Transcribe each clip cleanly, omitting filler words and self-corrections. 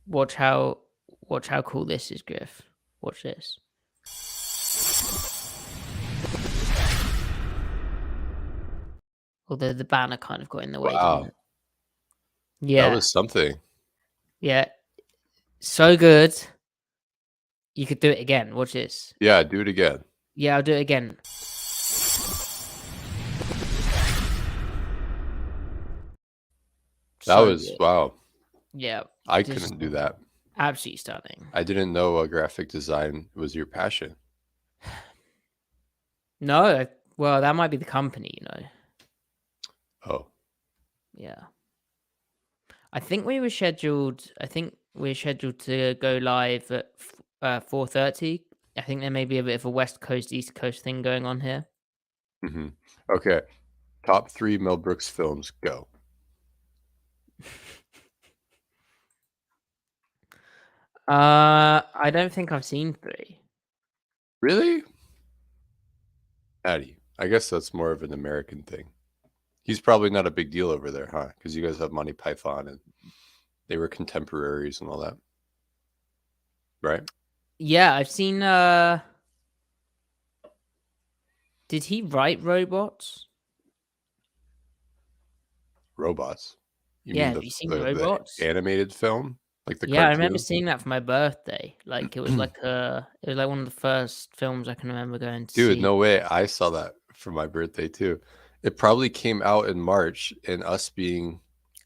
Watch how cool this is, Griff. Watch this. Although the banner kind of got in the way, didn't Wow, it? that Yeah, was something. yeah. So good. You could do it again. Watch this. Yeah, do it again. Yeah, I'll do it again. That So was good. wow. Yeah, I just couldn't do that. absolutely stunning. I didn't know graphic design was your passion. No, well, that might be the company, Oh, Yeah. I think we were scheduled. I think we're scheduled to go live at 4:30. I think there may be a bit of a West Coast East Coast thing going on here. hmm okay. Top 3 Mel Brooks films. Go. I don't think I've seen 3. Really? Hattie. I guess that's more of an American thing. He's probably not a big deal over there, huh? Because you guys have Monty Python and they were contemporaries and all that, right? Yeah, I've seen. Did he write Robots? Robots. You Yeah, mean have the you seen the Robots? animated film, like the Yeah, I remember cartoon? seeing that for my birthday. Like it was like one of the first films I can remember going to Dude, see. no way. I saw that for my birthday too. It probably came out in March, and us being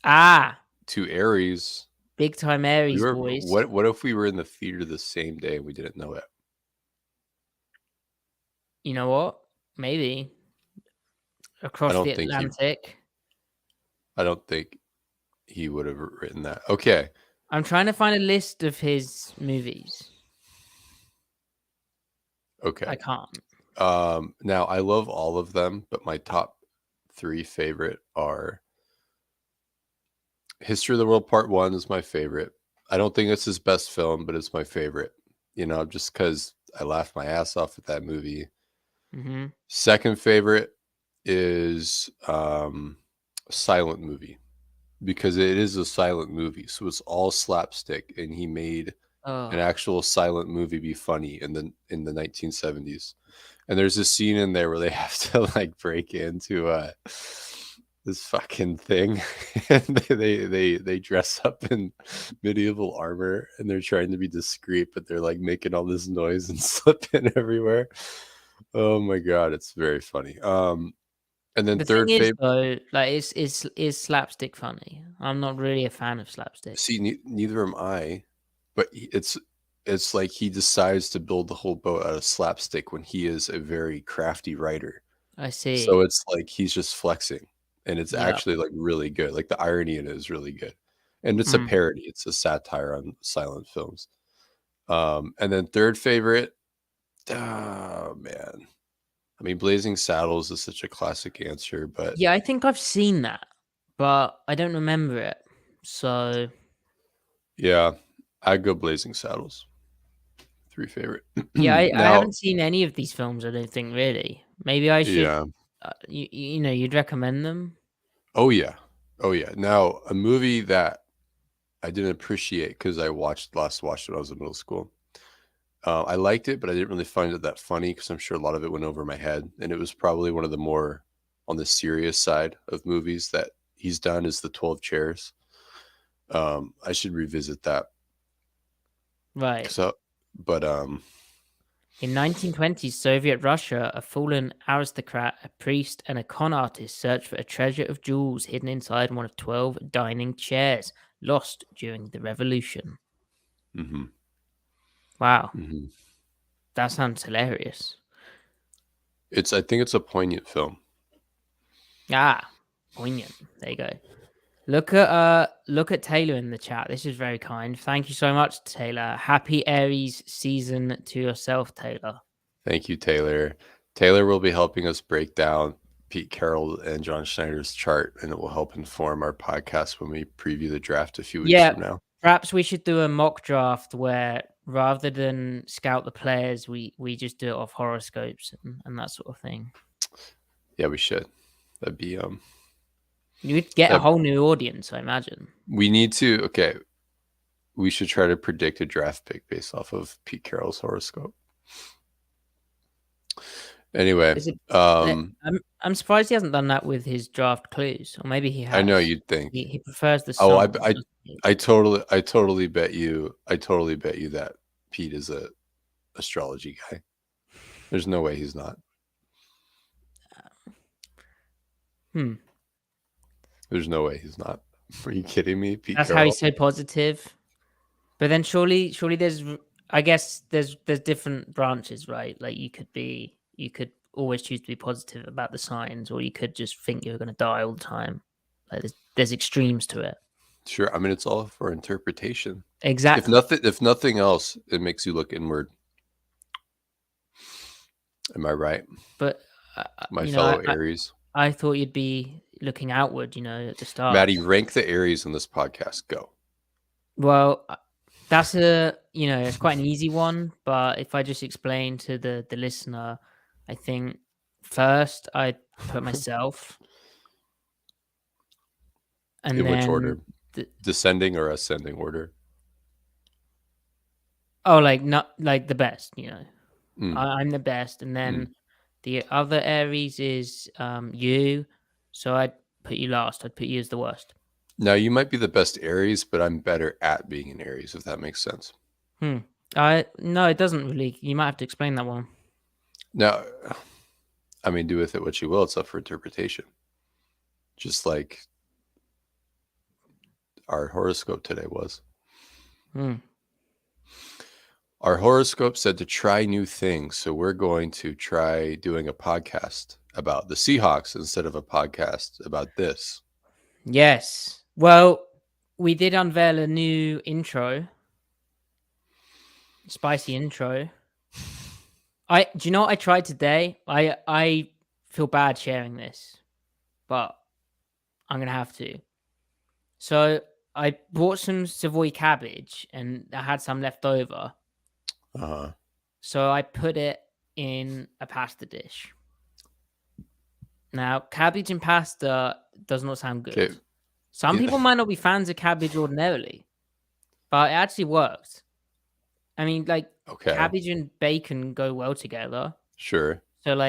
Ah, two Aries, big time we Aries were boys. what if we were in the theater the same day and we didn't know it? You know what? Maybe I across the don't think he Atlantic. I don't think he would have written that. Okay. I'm trying to find a list of his movies. Okay. I can't. Now I love all of them, but my top 3 favorite are History of the World Part 1 is my favorite. I don't think it's his best film, but it's my favorite. Just cuz I laughed my ass off at that movie. Hmm. Second favorite is Silent Movie because it is a silent movie. So it's all slapstick and he made an Oh, actual silent movie be funny in the 1970s. And there's a scene in there where they have to like break into this fucking thing and they dress up in medieval armor and they're trying to be discreet, but they're like making all this noise and slipping everywhere. Oh my god, it's very funny. And then the thing third is favorite. though, like is slapstick funny? I'm not really a fan of slapstick. See, neither am I, but it's like he decides to build the whole boat out of slapstick when he is a very crafty writer. I So see. it's like he's just flexing, and it's Yeah. actually like really good. Like the irony in it is really good, and it's a Mm. parody. It's a satire on silent films. And then third favorite. Oh man, I mean, Blazing Saddles is such a classic answer, but Yeah, I think I've seen that, but I don't remember it. So yeah, I'd go Blazing Saddles. 3 favorite. yeah, I Now, haven't seen any of these films. I don't think really. Maybe I should. yeah. You'd recommend them. Oh yeah. Oh yeah. Now, a movie that I didn't appreciate because I watched when I was in middle school. I liked it, but I didn't really find it that funny because I'm sure a lot of it went over my head, and it was probably one of the more on the serious side of movies that he's done is the 12 Chairs. I should revisit that. Right. So, but In 1920s Soviet Russia, a fallen aristocrat, a priest, and a con artist search for a treasure of jewels hidden inside one of 12 dining chairs lost during the revolution. mhm, Wow, mhm. that sounds hilarious. I think it's a poignant film. Ah, poignant. There you go. Look at Taylor in the chat. This is very kind. Thank you so much, Taylor. Happy Aries season to yourself, Taylor. Thank you, Taylor. Taylor will be helping us break down Pete Carroll and John Schneider's chart, and it will help inform our podcast when we preview the draft a few weeks Yeah, from now. perhaps we should do a mock draft where rather than scout the players, we just do it off horoscopes and that sort of thing. Yeah, we should. That'd be You'd get a that whole new audience, I imagine. we need to okay. We should try to predict a draft pick based off of Pete Carroll's horoscope. Anyway, I'm surprised he hasn't done that with his draft clues, or maybe he has. I know you'd think. He prefers the Oh, sun. I totally bet you that Pete is a astrology guy. There's no way he's not. There's no way he's not. Are you kidding me, Pete That's Carroll? how he's so positive. But then surely there's, I guess there's different branches, right? Like you could always choose to be positive about the signs, or you could just think you're going to die all the time. Like there's extremes to it. Sure. I mean, it's all for interpretation. Exactly. If nothing else, it makes you look inward. Am I right? But my fellow Aries. I thought you'd be looking outward, at the start. Maddie, rank the Aries in this podcast. Go. Well, that's it's quite an easy one. But if I just explain to the listener, I think first I put myself. And in then which order? Descending or ascending order? Oh, not like the best, I'm the best. And then the other Aries is you. So I'd put you last. I'd put you as the worst. Now, you might be the best Aries, but I'm better at being an Aries, if that makes sense. No, it doesn't really. You might have to explain that one. Now, I mean, do with it what you will. It's up for interpretation. Just like our horoscope today was. Our horoscope said to try new things. So we're going to try doing a podcast about the Seahawks instead of a podcast about this. Yes. Well, we did unveil a new intro. Spicy intro. Do you know what I tried today? I feel bad sharing this, but I'm going to have to. So I bought some Savoy cabbage and I had some left over. So I put it in a pasta dish. Now, cabbage and pasta does not sound good. Okay. Some people might not be fans of cabbage ordinarily, but it actually worked. I mean, cabbage and bacon go well together. Sure. So,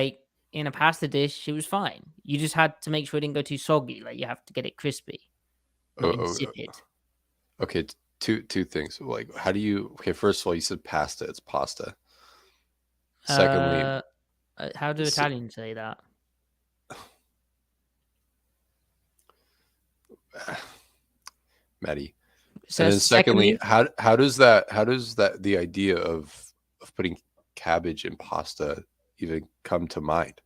in a pasta dish, it was fine. You just had to make sure it didn't go too soggy. You have to get it crispy, not insipid. Okay, two things. How do you? Okay, first of all, you said pasta. It's pasta. Secondly, how do Italians say that? Maddie. So and then secondly, how does the idea of putting cabbage in pasta even come to mind?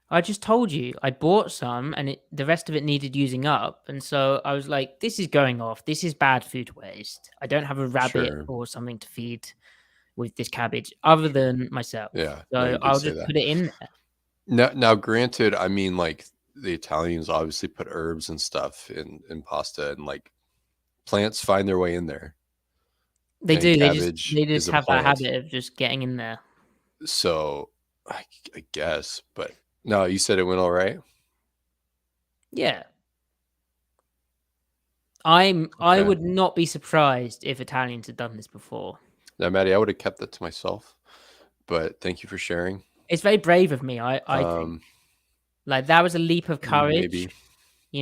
I just told you I bought some and the rest of it needed using up. And so I was like, this is going off. This is bad food waste. I don't have a rabbit or something to feed with this cabbage other than myself. Yeah. So I'll just put it in there. Now, granted, I mean, the Italians obviously put herbs and stuff in pasta, and plants find their way in there. They do. They just have that habit of just getting in there. So I guess, but no, you said it went all right. Yeah. I would not be surprised if Italians had done this before. Now, Maddie, I would have kept that to myself, but thank you for sharing. It's very brave of me. I think. That was a leap of courage. Maybe.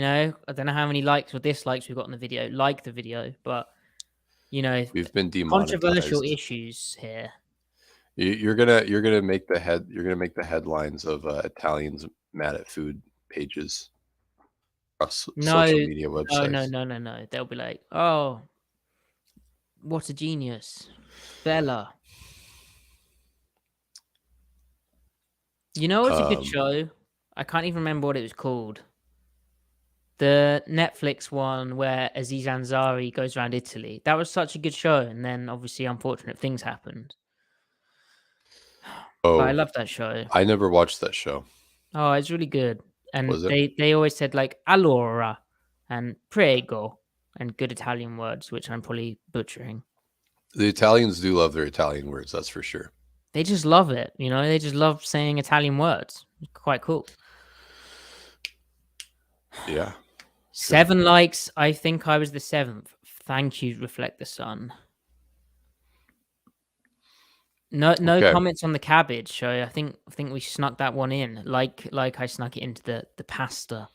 I don't know how many likes or dislikes we've got on the video. Like the video, but we've been demonetized. Controversial issues here. You're gonna make the headlines of Italians mad at food pages across social media websites. No. They'll be like, oh, what a genius, Bella. It's a good show. I can't even remember what it was called. The Netflix one where Aziz Ansari goes around Italy. That was such a good show. And then obviously unfortunate things happened. Oh, but I love that show. I never watched that show. Oh, it's really good. And they always said allora and prego and good Italian words, which I'm probably butchering. The Italians do love their Italian words, that's for sure. They just love it. They just love saying Italian words. It's quite cool. Yeah. 7 likes. I think I was the 7th. Thank you, Reflect the Sun. No Okay. comments on the cabbage, so I think we snuck that one in, like I snuck it into the pasta.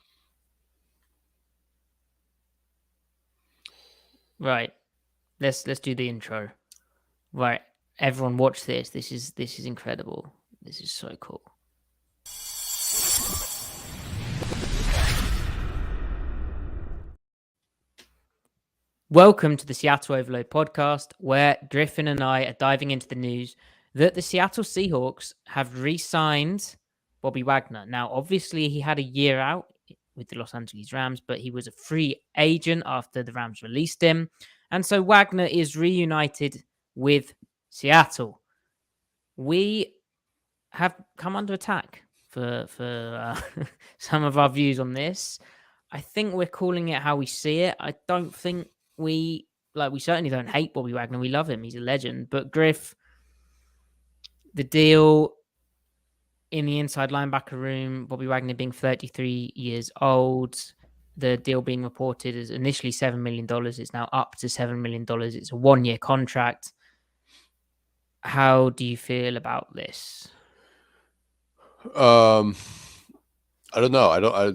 Right. Let's do the intro. Right. Everyone watch this. This is incredible. This is so cool. Welcome to the Seattle Overload podcast, where Griffin and I are diving into the news that the Seattle Seahawks have re-signed Bobby Wagner. Now, obviously, he had a year out with the Los Angeles Rams, but he was a free agent after the Rams released him. And so Wagner is reunited with Seattle. We have come under attack for some of our views on this. I think we're calling it how we see it. I don't think we certainly don't hate Bobby Wagner. We love him. He's a legend. But Griff, the deal in the inside linebacker room, Bobby Wagner being 33 years old, the deal being reported as initially $7 million. It's now up to $7 million. It's a 1-year contract. How do you feel about this? I don't know. I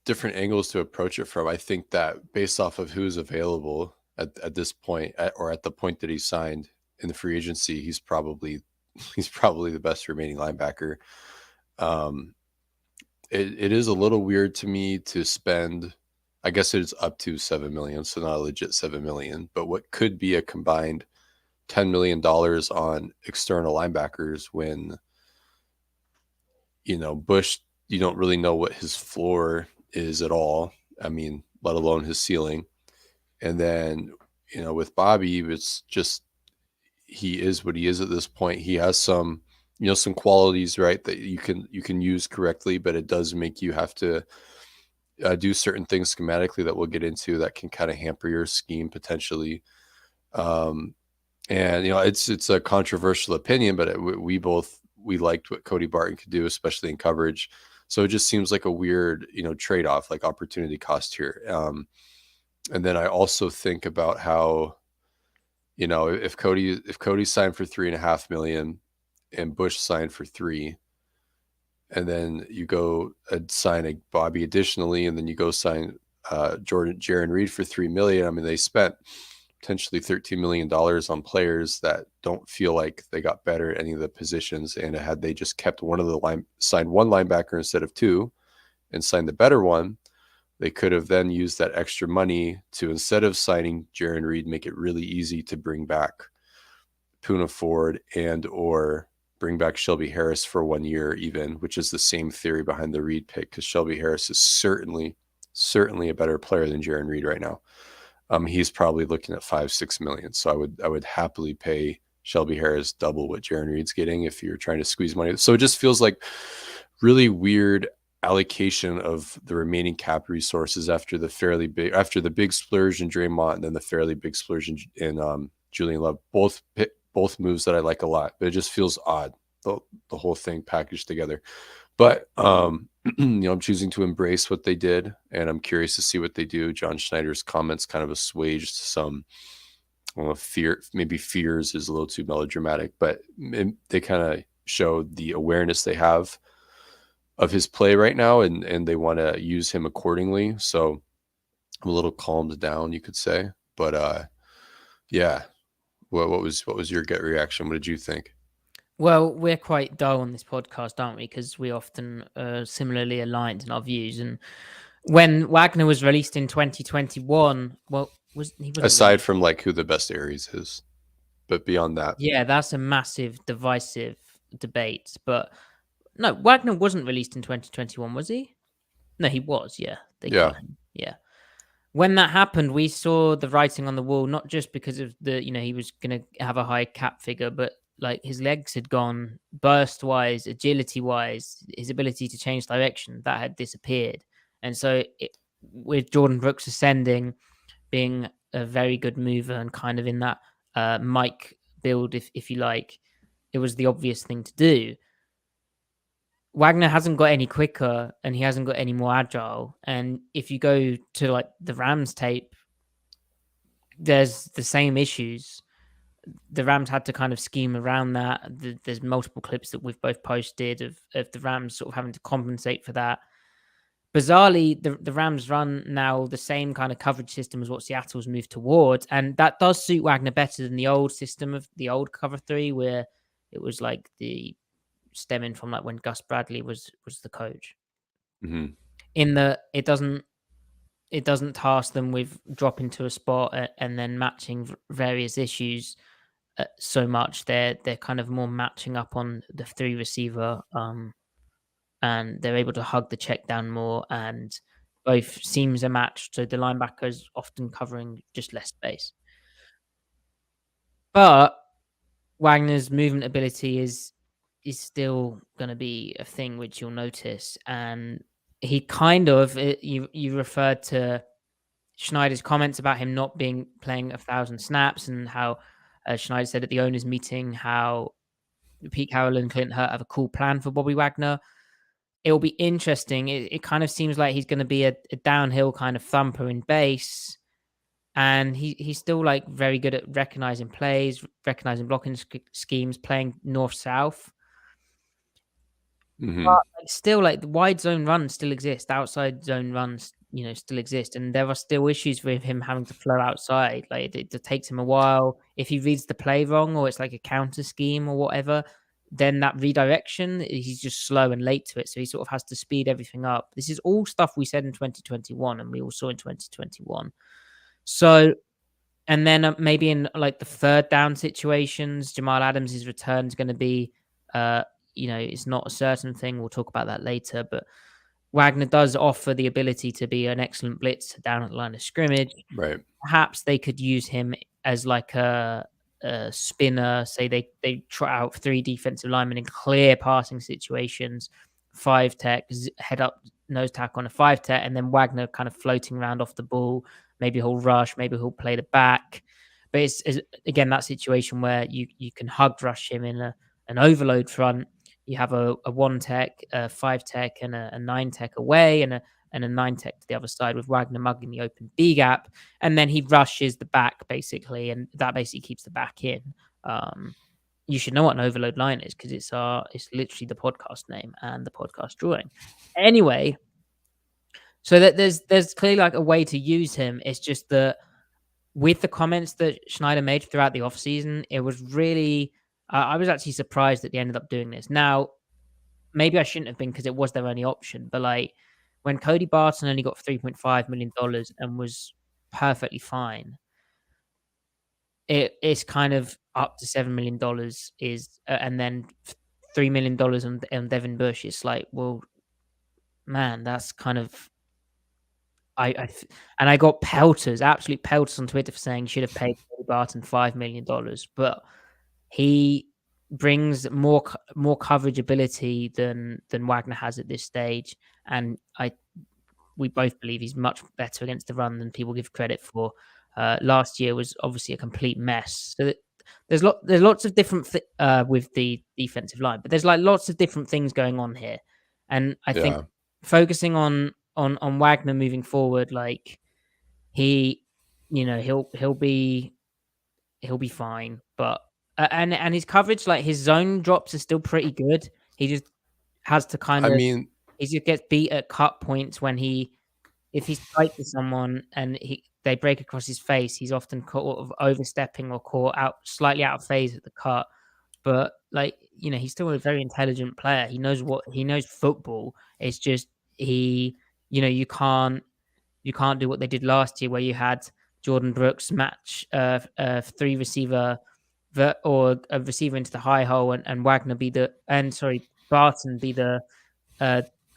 different angles to approach it from. I think that based off of who's available at this point, or at the point that he signed in the free agency, he's probably the best remaining linebacker. It is a little weird to me to spend. I guess it's up to $7 million, so not a legit $7 million, but what could be a combined $10 million on external linebackers when, Bush, you don't really know what his floor is at all. I mean, let alone his ceiling. And then, with Bobby, it's just, he is what he is at this point. He has some, some qualities, right, that you can use correctly, but it does make you have to do certain things schematically that we'll get into that can kind of hamper your scheme potentially. And it's a controversial opinion, but we liked what Cody Barton could do, especially in coverage. So it just seems like a weird, trade-off, like opportunity cost here. And then I also think about how, if Cody signed for $3.5 million and Bush signed for $3 million, and then you go and sign a Bobby additionally, and then you go sign Jaron Reed for $3 million. I mean, they spent potentially $13 million on players that don't feel like they got better at any of the positions. And had they just kept signed one linebacker instead of two and signed the better one, they could have then used that extra money to, instead of signing Jaron Reed, make it really easy to bring back Poona Ford or bring back Shelby Harris for 1 year even, which is the same theory behind the Reed pick, because Shelby Harris is certainly a better player than Jaron Reed right now. He's probably looking at $5-6 million. So I would happily pay Shelby Harris double what Jaron Reed's getting if you're trying to squeeze money. So it just feels like really weird allocation of the remaining cap resources after the big splurge in Draymond, and then the fairly big splurge in Julian Love. Both moves that I like a lot, but it just feels odd, the whole thing packaged together. But I'm choosing to embrace what they did, and I'm curious to see what they do. John Schneider's comments kind of assuaged some fear. Maybe fears is a little too melodramatic, but they kind of show the awareness they have of his play right now, and they want to use him accordingly. So I'm a little calmed down, you could say. But yeah, what was your gut reaction? What did you think? Well, we're quite dull on this podcast, aren't we? Because we often are similarly aligned in our views. And when Wagner was released in 2021, well, he wasn't Aside released. from like who the best Aries is, but beyond that, Yeah, that's a massive divisive debate. But no, Wagner wasn't released in 2021, was he? No, he was. Yeah, they cut him. Yeah. When that happened, we saw the writing on the wall, not just because of he was going to have a high cap figure, but like his legs had gone, burst wise, agility wise, his ability to change direction, that had disappeared. And so with Jordan Brooks ascending, being a very good mover and kind of in that Mike build, if you like, it was the obvious thing to do. Wagner hasn't got any quicker and he hasn't got any more agile. And if you go to like the Rams tape, there's the same issues. The Rams had to kind of scheme around that. There's multiple clips that we've both posted of the Rams sort of having to compensate for that. Bizarrely, the Rams run now the same kind of coverage system as what Seattle's moved towards, and that does suit Wagner better than the old system of the old cover three, where it was like the stemming from like when Gus Bradley was the coach. Mm-hmm. In the it doesn't task them with dropping to a spot and then matching various issues so much. They're kind of more matching up on the three receiver, and they're able to hug the check down more, and both seams are matched, so the linebackers often covering just less space. But Wagner's movement ability is still going to be a thing which you'll notice, and he kind of you referred to Schneider's comments about him not being playing 1,000 snaps, and how Schneider said at the owners' meeting how Pete Carroll and Clint Hurt have a cool plan for Bobby Wagner. It'll be interesting. It kind of seems like he's going to be a downhill kind of thumper in base, and he's still like very good at recognizing plays, recognizing blocking schemes, playing north south. Mm-hmm. But like, still, like the wide zone runs still exist, outside zone runs, still exist, and there are still issues with him having to flow outside. Like it takes him a while. If he reads the play wrong, or it's like a counter scheme or whatever, then that redirection, he's just slow and late to it. So he sort of has to speed everything up. This is all stuff we said in 2021, and we all saw in 2021. So, and then maybe in like the third down situations, Jamal Adams' return is going to be, it's not a certain thing. We'll talk about that later, but Wagner does offer the ability to be an excellent blitzer down at the line of scrimmage. Right. Perhaps they could use him as like a spinner. Say they trot out three defensive linemen in clear passing situations, 5-tech, head up, nose tackle on a 5-tech, and then Wagner kind of floating around off the ball. Maybe he'll rush, maybe he'll play the back. But it's again that situation where you can hug rush him in an overload front. You have a 1-tech, a 5-tech, and a 9-tech away, and a 9-tech to the other side with Wagner mugging the open B gap, and then he rushes the back basically, and that basically keeps the back in. You should know what an overload line is because it's literally the podcast name and the podcast drawing. Anyway, so that there's clearly like a way to use him. It's just that with the comments that Schneider made throughout the offseason, it was really I was actually surprised that they ended up doing this. Now, maybe I shouldn't have been because it was their only option, but like when Cody Barton only got $3.5 million and was perfectly fine, it's kind of up to $7 million and then $3 million on Devin Bush. It's like, well, man, that's kind of and I got pelters, absolute pelters on Twitter for saying should have paid Cody Barton $5 million, but he brings more coverage ability than Wagner has at this stage, and we both believe he's much better against the run than people give credit for. Last year was obviously a complete mess. So there's lots of different with the defensive line, but there's like lots of different things going on here, and I think focusing on Wagner moving forward, like he'll be fine, but and his coverage, like his zone drops are still pretty good. He just has to kind of he just gets beat at cut points when if he's tight to someone and they break across his face, he's often caught of overstepping or caught out slightly out of phase at the cut. But like, he's still a very intelligent player. He knows football. It's just you can't do what they did last year where you had Jordan Brooks match three receiver or a receiver into the high hole and Wagner Barton be the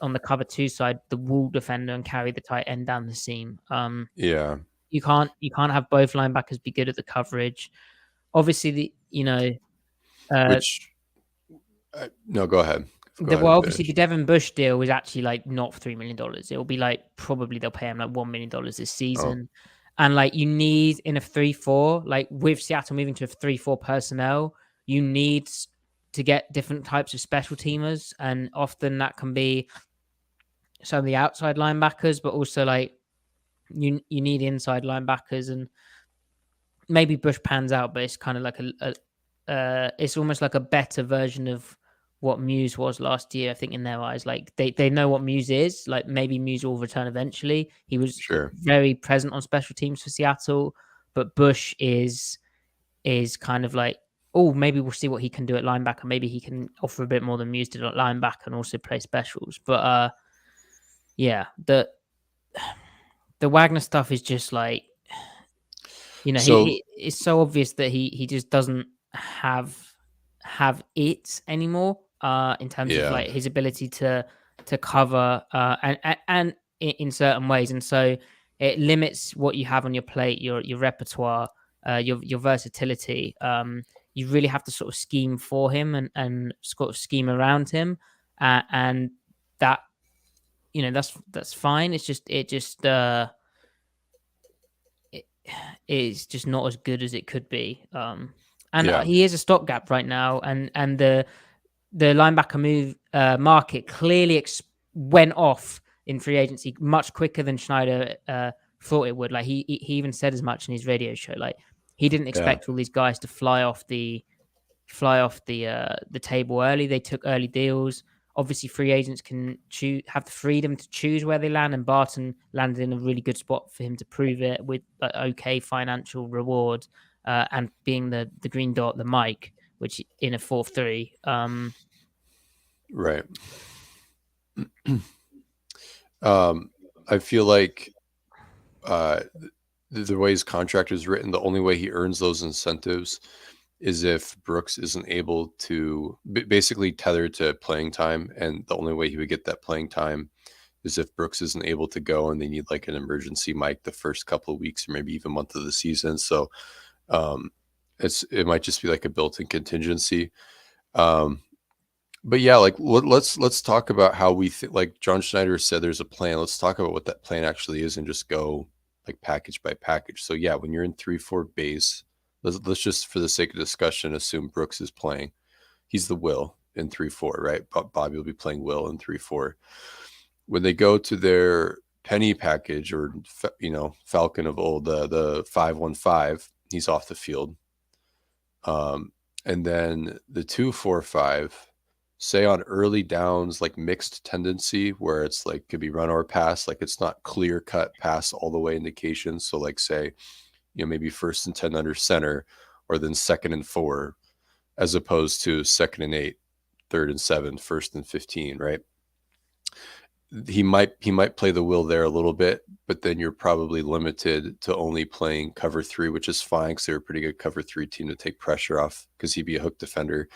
on the cover 2 side, the wall defender, and carry the tight end down the seam. You can't have both linebackers be good at the coverage. Obviously, which no, go ahead. Obviously, the Devin Bush deal is actually like not $3 million. It'll be like probably they'll pay him like $1 million this season. And like you need in a 3-4, like with Seattle moving to a 3-4 personnel, you need to get different types of special teamers, and often that can be some of the outside linebackers, but also like you need inside linebackers, and maybe Bush pans out, but it's kind of like it's almost like a better version of what Muse was last year. I think in their eyes, like they know what Muse is. Like maybe Muse will return eventually. He was Sure. very present on special teams for Seattle, but Bush is kind of like, oh, maybe we'll see what he can do at linebacker. Maybe he can offer a bit more than Muse did at linebacker and also play specials. But yeah, the Wagner stuff is just like, So it's so obvious that he just doesn't have it anymore in terms of yeah, like his ability to cover and in certain ways, and so it limits what you have on your plate, your repertoire, your versatility. You really have to sort of scheme for him and sort of scheme around him, and that that's fine. It is just not as good as it could be. And yeah, he is a stopgap right now, and the linebacker move market clearly went off in free agency much quicker than Schneider thought it would. Like he even said as much in his radio show. Like he didn't yeah. expect all these guys to fly off the table early. They took early deals. Obviously, free agents can have the freedom to choose where they land, and Barton landed in a really good spot for him to prove it with okay financial reward and being the green dot, the mic, which in a 4-3. Right. I feel like the way his contract is written, the only way he earns those incentives is if Brooks isn't able to basically tethered to playing time. And the only way he would get that playing time is if Brooks isn't able to go and they need like an emergency mic the first couple of weeks or maybe even month of the season. So it might just be like a built-in contingency. But yeah, like let's talk about how we think. Like John Schneider said, there's a plan. Let's talk about what that plan actually is and just go like package by package. So yeah, when you're in 3-4 base, let's just for the sake of discussion assume Brooks is playing. He's the Will in 3-4, right? Bobby will be playing Will in 3-4. When they go to their penny package or Falcon of old, the 5-1-5, he's off the field. And then the 2-4-5, say on early downs, like mixed tendency where it's like could be run or pass, like it's not clear cut pass all the way indications. So like say, maybe 1st and 10 under center, or then 2nd and 4, as opposed to 2nd and 8, 3rd and 7, 1st and 15, right? He might play the Will there a little bit, but then you're probably limited to only playing cover 3, which is fine because they're a pretty good cover 3 team to take pressure off because he'd be a hook defender.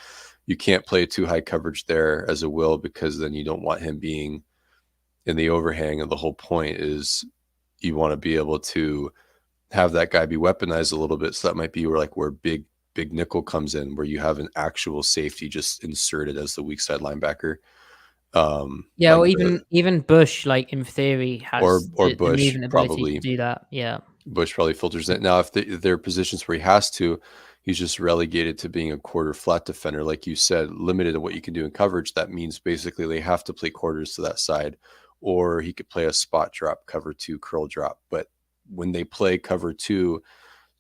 You can't play too high coverage there as a Will because then you don't want him being in the overhang. And the whole point is you want to be able to have that guy be weaponized a little bit. So that might be where big nickel comes in, where you have an actual safety just inserted as the weak side linebacker. Yeah, like or even Bush, like in theory, or has the Bush movement ability to probably do that. Yeah. Bush probably filters it. Now, if there are positions where he has to, he's just relegated to being a quarter flat defender. Like you said, limited to what you can do in coverage. That means basically they have to play quarters to that side, or he could play a spot drop, cover 2, curl drop. But when they play cover 2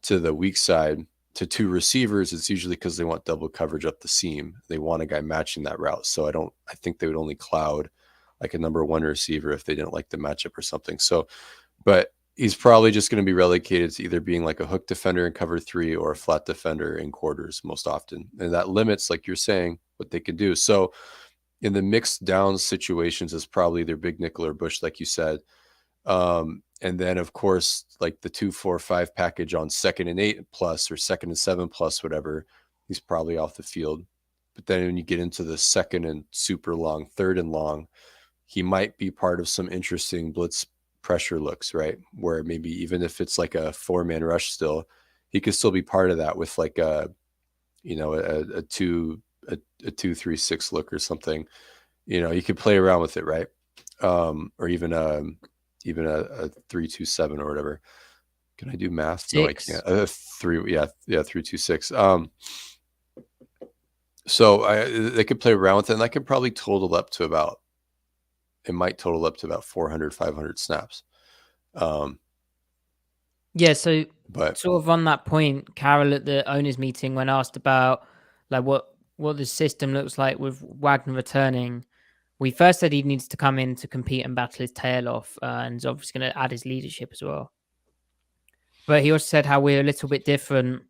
to the weak side, to 2 receivers, it's usually because they want double coverage up the seam. They want a guy matching that route. So I think they would only cloud like a number 1 receiver if they didn't like the matchup or something. So, but he's probably just going to be relegated to either being like a hook defender in cover 3 or a flat defender in quarters most often. And that limits, like you're saying, what they can do. So in the mixed down situations, is probably either big nickel or Bush, like you said. And then of course, like the 2-4-5 package on 2nd and 8 plus or 2nd and 7 plus, whatever, he's probably off the field. But then when you get into the 2nd and super long, 3rd and long, he might be part of some interesting blitz pressure looks, right? Where maybe even if it's like a 4-man rush still, he could still be part of that with like a 2-3-6 look or something. You could play around with it, right? Or even a 3-2-7 or whatever. Can I do math? 6. No, I can't. 3-2-6. So they could play around with it, and that could probably total up to about 400, 500 snaps. Yeah, so But Sort of on that point, Carol at the owners meeting, when asked about like what the system looks like with Wagner returning, we first said he needs to come in to compete and battle his tail off, and he's obviously going to add his leadership as well. But he also said how we're a little bit different.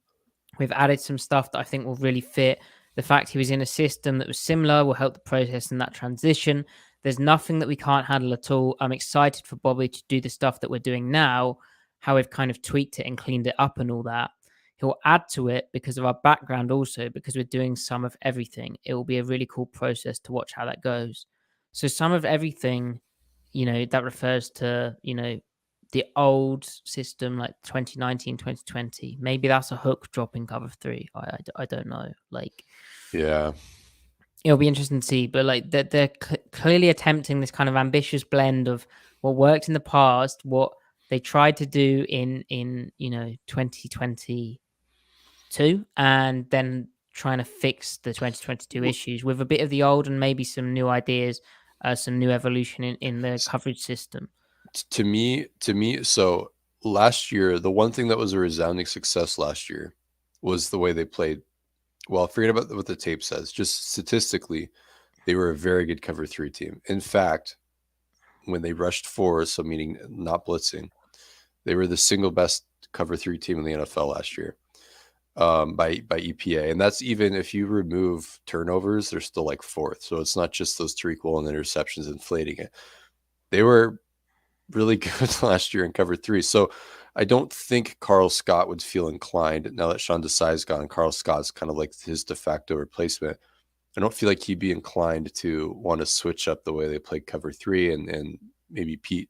We've added some stuff that I think will really fit. The fact he was in a system that was similar will help the process in that transition. There's nothing that we can't handle at all. I'm excited for Bobby to do the stuff that we're doing now, how we've kind of tweaked it and cleaned it up and all that. He'll add to it because of our background, also because we're doing some of everything. It will be a really cool process to watch how that goes. So, some of everything, that refers to, the old system like 2019, 2020. Maybe that's a hook drop in cover three. I don't know. Like, yeah, it'll be interesting to see. But like, they're clearly attempting this kind of ambitious blend of what worked in the past, what they tried to do in 2022, and then trying to fix the 2022 issues with a bit of the old and maybe some new ideas, some new evolution in the coverage system. to me, so last year, the one thing that was a resounding success last year was the way they played. Well, forget about what the tape says. Just statistically, they were a very good cover three team. In fact, when they rushed four, so meaning not blitzing, they were the single best cover three team in the NFL last year, by EPA, and that's even if you remove turnovers, they're still like fourth. So it's not just those three goal and interceptions inflating it. They were really good last year in cover three. So I don't think Carl Scott would feel inclined, now that Sean Desai's gone. Carl Scott's kind of like his de facto replacement. I don't feel like he'd be inclined to want to switch up the way they play cover three, and maybe Pete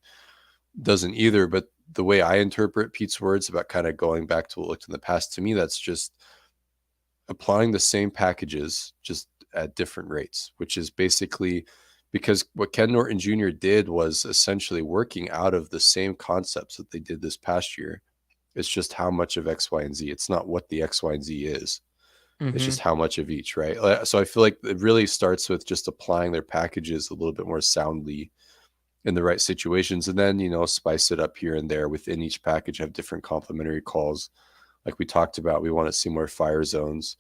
doesn't either. But the way I interpret Pete's words about kind of going back to what looked in the past, to me, that's just applying the same packages just at different rates, which is basically because what Ken Norton Jr. did was essentially working out of the same concepts that they did this past year. It's just how much of X, Y, and Z. It's not what the X, Y, and Z is. It's Mm-hmm. just how much of each, right? So I feel like it really starts with just applying their packages a little bit more soundly in the right situations, and then spice it up here and there within each package. Have different complementary calls, like we talked about. We want to see more fire zones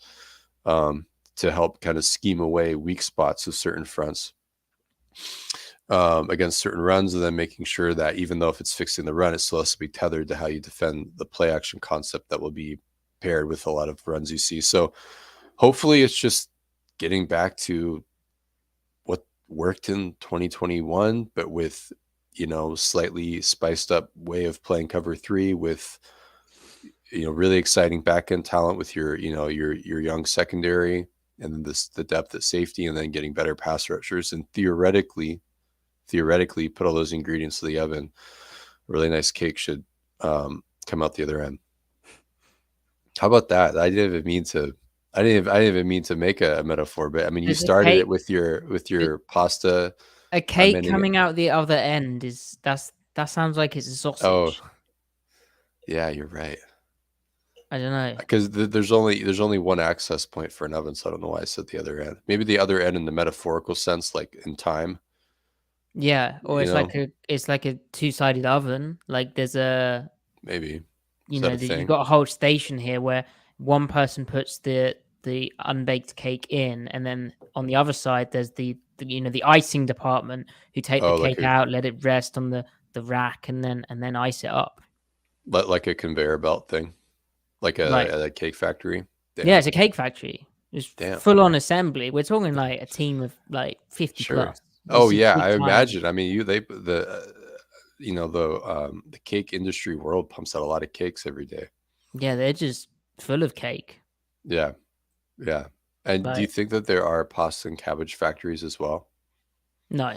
to help kind of scheme away weak spots of certain fronts against certain runs, and then making sure that even though if it's fixing the run, it still has to be tethered to how you defend the play action concept that will be paired with a lot of runs you see. So hopefully it's just getting back to what worked in 2021, but with slightly spiced up way of playing cover three, with really exciting back end talent with your young secondary, and then the depth at safety, and then getting better pass rushers, and theoretically put all those ingredients to the oven. A really nice cake should come out the other end. How about that? I didn't even mean to make a metaphor, but I mean, you There's a started it cake. with your pasta. A I'm cake ending it. coming out the other end that sounds like it's a Oh, sausage. yeah, you're right. I don't know. Because there's only one access point for an oven, so I don't know why I said the other end. Maybe the other end in the metaphorical sense, like in time. Yeah, or You know, it's like a two-sided oven. Like there's a maybe is that a you've thing? got a whole station here where one person puts the unbaked cake in, and then on the other side there's the icing department who take the Oh, like cake a out, let it rest on the rack, and then ice it up. like a conveyor belt thing, like Right. a cake factory. Yeah, Damn, it's a cake factory. It's damn, full on assembly. We're talking like a team of like 50 sure. plus. Oh This is yeah, big I time. imagine. I mean, the cake industry world pumps out a lot of cakes every day. Yeah, they're just full of cake. Yeah, yeah. And do you Like, think that there are pasta and cabbage factories as well? no,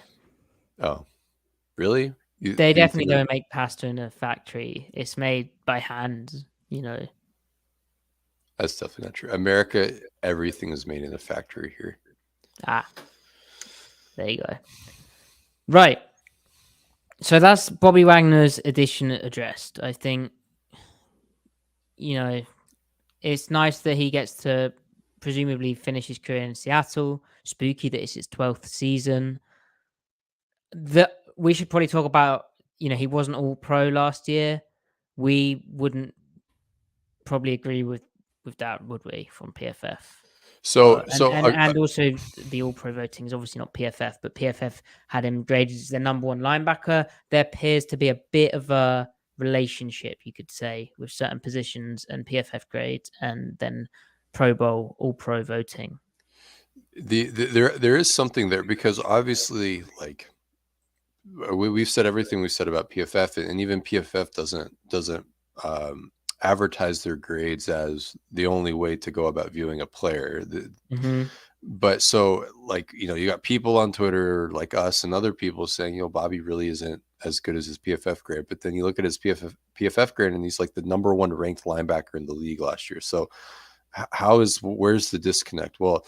Oh, really? they You think definitely that don't make pasta in a factory. It's made by hand. that's definitely not true? America, everything is made in a factory here. Ah, there you go. Right. So that's Bobby Wagner's edition addressed. I think, you know, it's nice that he gets to presumably finish his career in Seattle. Spooky that it's his 12th season. We should probably talk about, he wasn't all pro last year. We wouldn't probably agree with that, would we, from PFF? So And so also the All Pro voting is obviously not PFF, but PFF had him graded as their number one linebacker. There appears to be a bit of a relationship, you could say, with certain positions and PFF grades, and then Pro Bowl, All Pro voting. there is something there, because obviously, like, we've said everything we said about PFF, and even PFF doesn't advertise their grades as the only way to go about viewing a player. Mm-hmm. But so, like, you got people on Twitter like us and other people saying, Bobby really isn't as good as his PFF grade. But then you look at his PFF grade, and he's like the number one ranked linebacker in the league last year. So where's the disconnect? Well,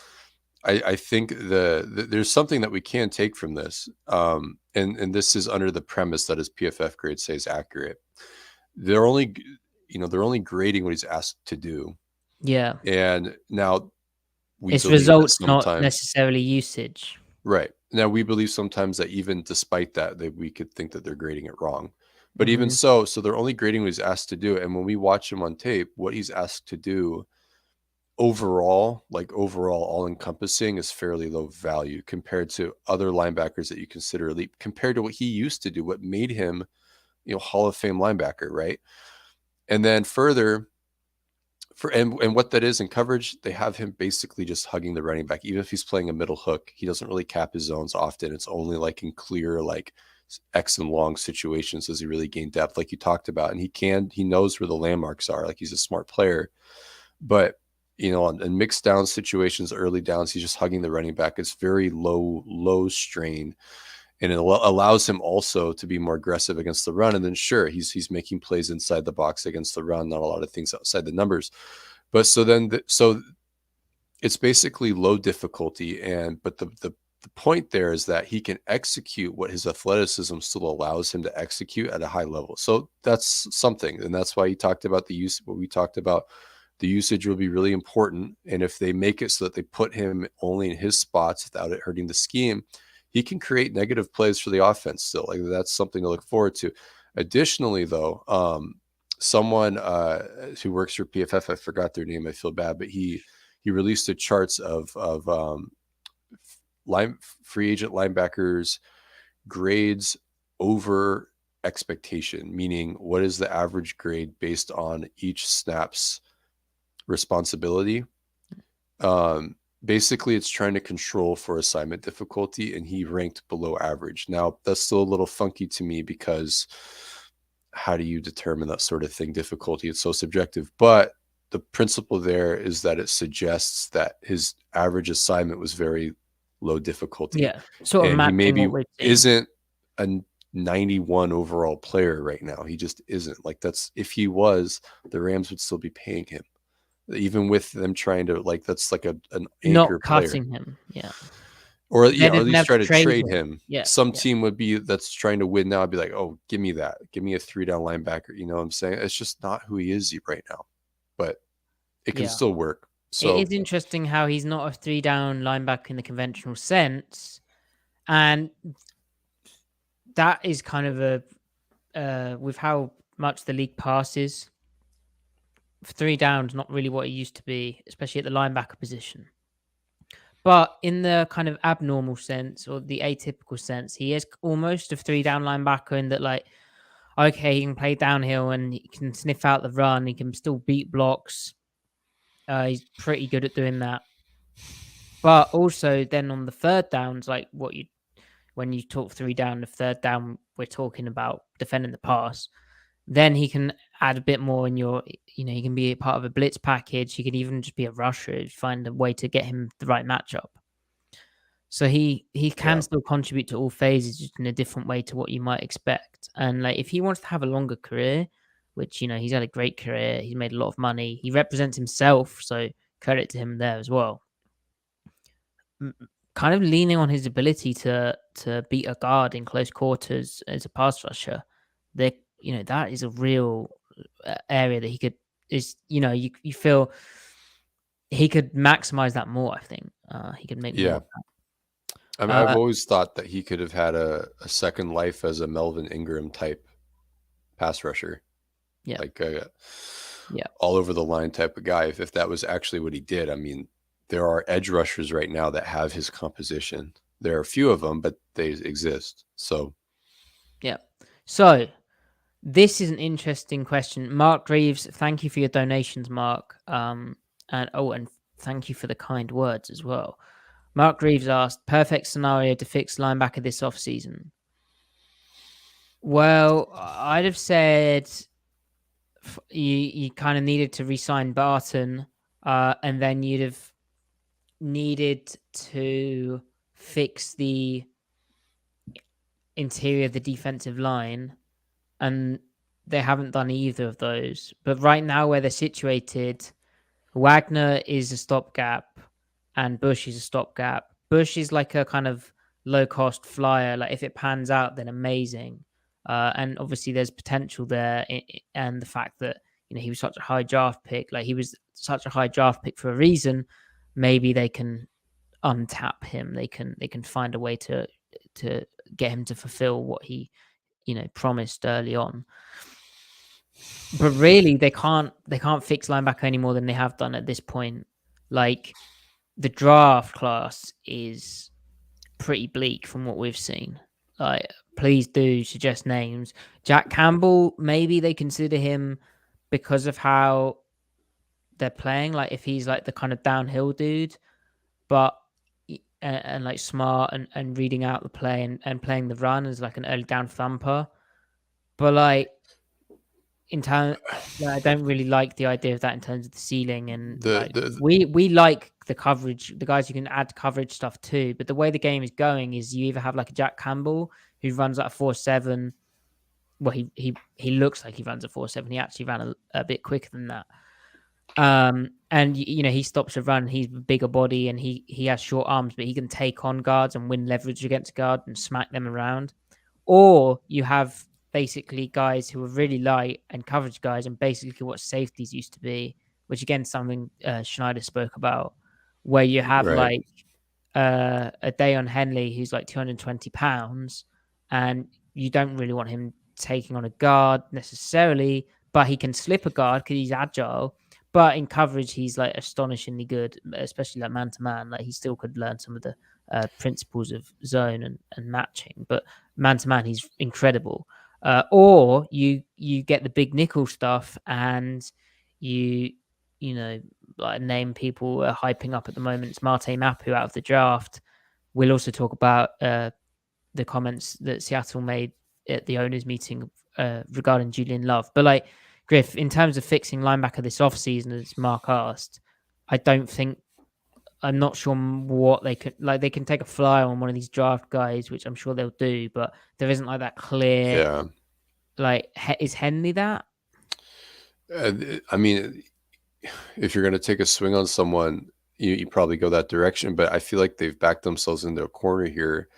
I think there's something that we can take from this, and this is under the premise that his PFF grade says accurate. They're only grading what he's asked to do, Yeah, and now we it's believe that results, not sometimes, necessarily usage. right now, we believe sometimes that even despite that we could think that they're grading it wrong. But even Mm-hmm. so they're only grading what he's asked to do, and when we watch him on tape, what he's asked to do overall, all encompassing, is fairly low value compared to other linebackers that you consider elite, compared to what he used to do, what made him, Hall of Fame linebacker, right? And then further, and what that is in coverage, they have him basically just hugging the running back. Even if he's playing a middle hook, he doesn't really cap his zones often. It's only like in clear, like, X and long situations does he really gain depth, like you talked about. And he knows where the landmarks are. Like, he's a smart player. But in mixed down situations, early downs, he's just hugging the running back. It's very low strain, and it allows him also to be more aggressive against the run. And then sure, he's making plays inside the box against the run, not a lot of things outside the numbers. But so it's basically low difficulty, but the point there is that he can execute what his athleticism still allows him to execute at a high level. So that's something, and that's why he talked about the use. What we talked about, the usage will be really important. And if they make it so that they put him only in his spots without it hurting the scheme, he can create negative plays for the offense still. Like, that's something to look forward to. Additionally, though, someone who works for PFF, I forgot their name, I feel bad, but he released a charts of free agent linebackers grades over expectation, meaning what is the average grade based on each snap's responsibility. Basically, it's trying to control for assignment difficulty, and he ranked below average. Now, that's still a little funky to me, because how do you determine that sort of thing? Difficulty, it's so subjective. But the principle there is that it suggests that his average assignment was very low difficulty. Yeah, sort of And he matching maybe what we've seen. isn't a 91 overall player right now. He just isn't. Like, if he was, the Rams would still be paying him, even with them trying to, like, that's like an anchor Not player, cutting him. Yeah. or They'd or at have least never try to traded trade him. him. Yeah, Some yeah, team would be that's trying to win now. I'd be like, oh, give me that. Give me a 3-down linebacker. You know what I'm saying? It's just not who he is right now, but it can yeah. still work. It So is interesting how he's not a three-down linebacker in the conventional sense, and that is kind of with how much the league passes. 3 downs, not really what it used to be, especially at the linebacker position. But in the kind of abnormal sense or the atypical sense, he is almost a 3-down linebacker in that, like, okay, he can play downhill and he can sniff out the run. He can still beat blocks. He's pretty good at doing that. But also, then on the third downs, like when you talk 3 down, the third down, we're talking about defending the pass. Then he can add a bit more in he can be a part of a blitz package. He can even just be a rusher, find a way to get him the right matchup. So he can yeah, still contribute to all phases, just in a different way to what you might expect. And like, if he wants to have a longer career, which he's had a great career, he's made a lot of money, he represents himself, so credit to him there as well. Kind of leaning on his ability to beat a guard in close quarters as a pass rusher, that is a real area that he could you feel he could maximize that more. I think he could make more yeah. of I mean, that. I've always thought that he could have had a second life as a Melvin Ingram type pass rusher. Yeah, Like, Yeah. all over the line type of guy. If that was actually what he did, I mean, there are edge rushers right now that have his composition. There are a few of them, but they exist. So, Yeah. So this is an interesting question. Mark Reeves, thank you for your donations, Mark. And thank you for the kind words as well. Mark Reeves asked, perfect scenario to fix linebacker this offseason. Well, I'd have said you kind of needed to re-sign Barton, and then you'd have needed to fix the interior of the defensive line, and they haven't done either of those. But right now, where they're situated, Wagner is a stopgap, and Bush is a stopgap. Bush is like a kind of low cost flyer. Like if it pans out, then amazing. And obviously, there's potential there, and the fact that he was such a high draft pick. Like he was such a high draft pick for a reason. Maybe they can untap him. They can find a way to get him to fulfill what he promised early on. But really, they can't fix linebacker any more than they have done at this point. Like the draft class is pretty bleak from what we've seen. Like, please do suggest names. Jack Campbell, maybe they consider him because of how they're playing. Like if he's like the kind of downhill dude, but and like smart and reading out the play and playing the run as like an early down thumper. But like in terms, I don't really like the idea of that in terms of the ceiling. And like the we like the coverage, the guys you can add coverage stuff to. But the way the game is going is you either have like a Jack Campbell who runs at a 4.7. Well, he looks like he runs a 4.7. He actually ran a bit quicker than that. And he stops a run. He's a bigger body and he has short arms, but he can take on guards and win leverage against guard and smack them around. Or you have basically guys who are really light and coverage guys, and basically what safeties used to be, which again something Schneider spoke about, where you have right. like a Dayon Henley who's like 220 pounds, and you don't really want him taking on a guard necessarily, but he can slip a guard because he's agile. But in coverage, he's like astonishingly good, especially like man to man. Like he still could learn some of the principles of zone and matching, but man to man, he's incredible. Or you get the big nickel stuff, and you like name people hyping up at the moment. It's Marte Mapu out of the draft. We'll also talk about the comments that Seattle made at the owners meeting regarding Julian Love. But like Griff, in terms of fixing linebacker this offseason, as Mark asked, I'm not sure what they could like. They can take a flyer on one of these draft guys, which I'm sure they'll do, but there isn't like that clear. Yeah. Like, is Henley that? I mean, if you're going to take a swing on someone, you probably go that direction. But I feel like they've backed themselves into a corner here,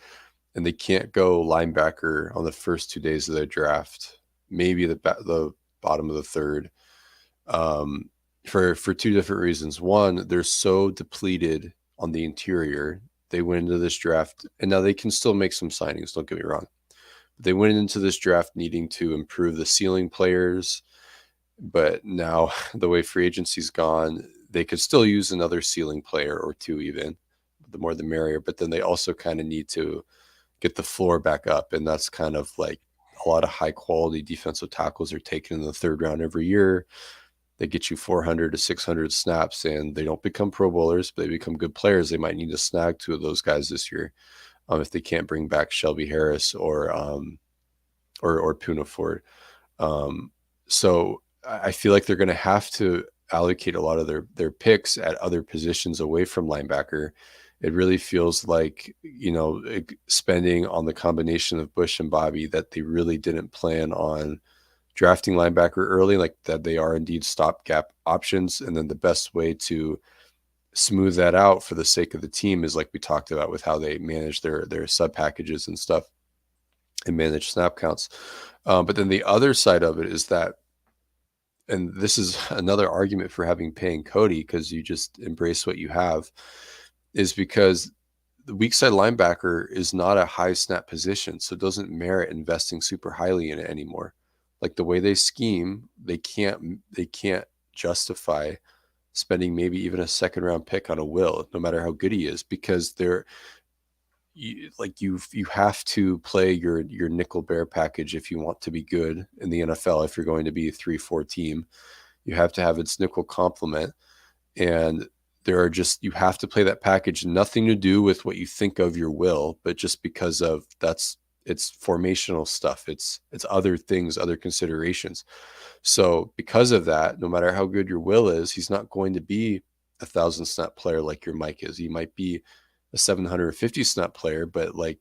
and they can't go linebacker on the first 2 days of their draft. Maybe the bottom of the third, for two different reasons. One, they're so depleted on the interior. They went into this draft, and now they can still make some signings. Don't get me wrong. They went into this draft needing to improve the ceiling players, but now the way free agency's gone, they could still use another ceiling player or two even. The more the merrier, but then they also kind of need to get the floor back up, and that's kind of like a lot of high quality defensive tackles are taken in the third round every year. They get you 400 to 600 snaps, and they don't become Pro Bowlers, but they become good players. They might need to snag two of those guys this year if they can't bring back Shelby Harris or Puna Ford. So I feel like they're going to have to allocate a lot of their picks at other positions away from linebacker. It really feels like, spending on the combination of Bush and Bobby that they really didn't plan on drafting linebacker early, like that they are indeed stopgap options. And then the best way to smooth that out for the sake of the team is like we talked about with how they manage their sub packages and stuff and manage snap counts. But then the other side of it is that, and this is another argument for having paying Cody, because you just embrace what you have, is because the weak side linebacker is not a high snap position, so it doesn't merit investing super highly in it anymore. Like the way they scheme, they can't justify spending maybe even a second round pick on a Will, no matter how good he is, because you have to play your nickel bear package if you want to be good in the NFL. If you're going to be a 3-4 team, you have to have its nickel complement, and you have to play that package. Nothing to do with what you think of your Will, but just because of it's formational stuff. It's other things, other considerations. So because of that, no matter how good your Will is, he's not going to be 1,000 snap player like your Mike is. He might be a 750 snap player, but like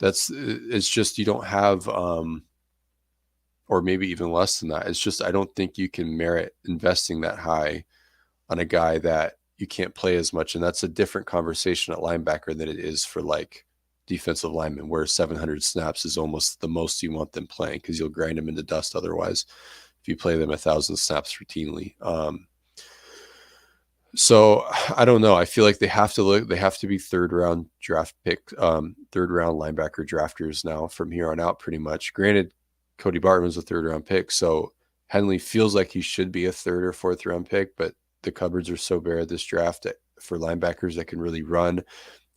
it's just you don't have or maybe even less than that. It's just I don't think you can merit investing that high on a guy that you can't play as much. And that's a different conversation at linebacker than it is for like defensive linemen, where 700 snaps is almost the most you want them playing, because you'll grind them into dust otherwise if you play them 1,000 snaps routinely. So I don't know. I feel like they have to be third round linebacker drafters now from here on out, pretty much. Granted, Cody Barton was a third round pick, so Henley feels like he should be a third or fourth round pick, but the cupboards are so bare this draft for linebackers that can really run,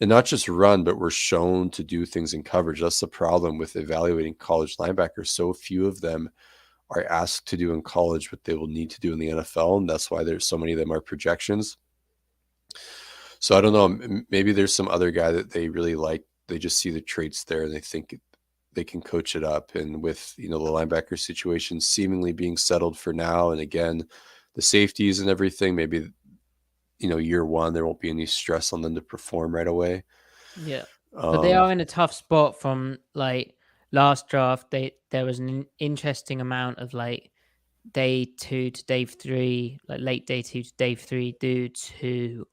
and not just run, but were shown to do things in coverage. That's the problem with evaluating college linebackers. So few of them are asked to do in college what they will need to do in the NFL, and that's why there's so many of them are projections. So I don't know. Maybe there's some other guy that they really like. They just see the traits there and they think they can coach it up. And with the linebacker situation seemingly being settled for now, and again, the safeties and everything, maybe year one there won't be any stress on them to perform right away. Yeah, but they are in a tough spot from like last draft. There was an interesting amount of like day 2 to day 3, like late day 2 to day 3 dudes who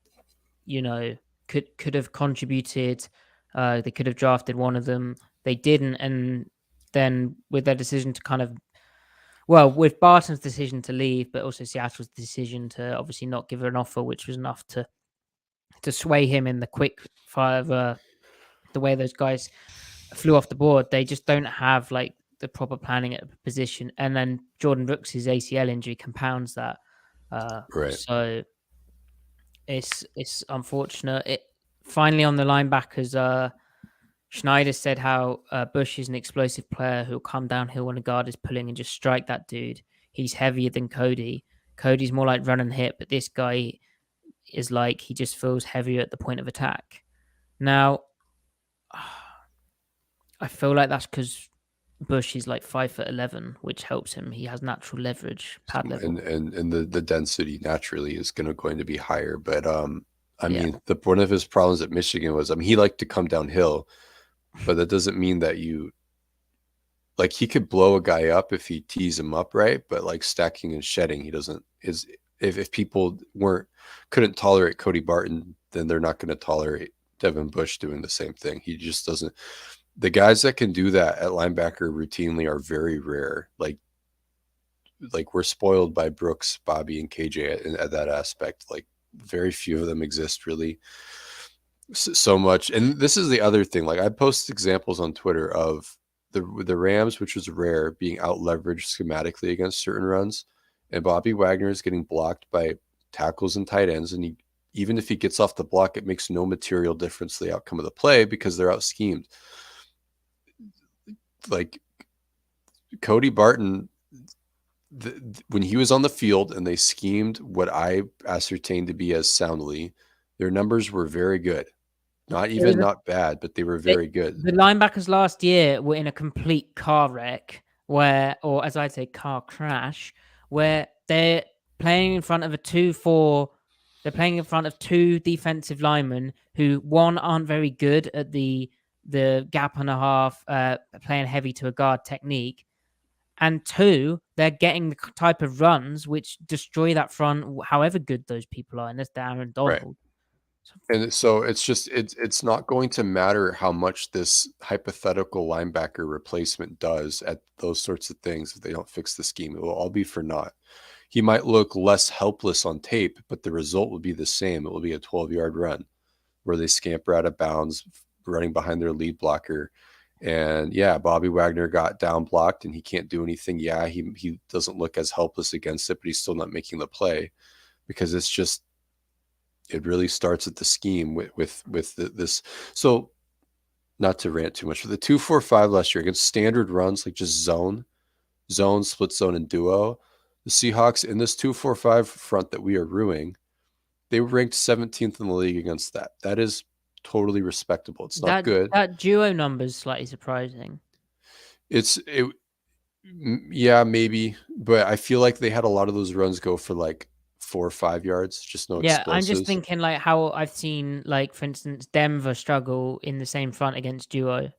could have contributed. They could have drafted one of them. They didn't, and then with their decision to with Barton's decision to leave, but also Seattle's decision to obviously not give her an offer, which was enough to sway him in the quick fire of the way those guys flew off the board. They just don't have like the proper planning at the position, and then Jordan Brooks' ACL injury compounds that. Right. So it's unfortunate. It finally on the linebackers. Schneider said how Bush is an explosive player who'll come downhill when a guard is pulling and just strike that dude. He's heavier than Cody. Cody's more like run and hit, but this guy is like he just feels heavier at the point of attack. Now, I feel like that's because Bush is like 5'11", which helps him. He has natural leverage, pad level, and the density naturally is going to be higher. But I yeah. mean, one of his problems at Michigan was, he liked to come downhill, but that doesn't mean that he could blow a guy up if he tees him up right, but like stacking and shedding, he doesn't. If people couldn't tolerate Cody Barton, then they're not going to tolerate Devin Bush doing the same thing. He just doesn't. The guys that can do that at linebacker routinely are very rare. Like we're spoiled by Brooks, Bobby, and KJ at that aspect. Like very few of them exist really so much. And this is the other thing. Like I post examples on Twitter of the Rams, which was rare, being out leveraged schematically against certain runs, and Bobby Wagner is getting blocked by tackles and tight ends, and even if he gets off the block, it makes no material difference to the outcome of the play because they're out schemed. Like Cody Barton, when he was on the field and they schemed what I ascertained to be as soundly, their numbers were very good. Not bad, but they were very good. The linebackers last year were in a complete car wreck or as I'd say, car crash, where they're playing in front of a 2-4. They're playing in front of two defensive linemen who, one, aren't very good at the gap and a half, playing heavy to a guard technique. And two, they're getting the type of runs which destroy that front, however good those people are. And that's Aaron Donald. Right. And so it's not going to matter how much this hypothetical linebacker replacement does at those sorts of things if they don't fix the scheme. It will all be for naught. He might look less helpless on tape, but the result will be the same. It will be a 12-yard run where they scamper out of bounds, running behind their lead blocker. And yeah, Bobby Wagner got down blocked and he can't do anything. Yeah, he doesn't look as helpless against it, but he's still not making the play because it's just it really starts at the scheme with this. So not to rant too much, but the 2-4-5 last year against standard runs like just zone, split zone, and duo, the Seahawks in this 2-4-5 front that we are ruining, they were ranked 17th in the league against that. That is totally respectable. It's not good. That duo number's slightly surprising. It yeah, maybe, but I feel like they had a lot of those runs go for like 4 or 5 yards, just no Yeah, I'm just explosives. thinking like how I've seen, like, for instance, Denver struggle in the same front against duo.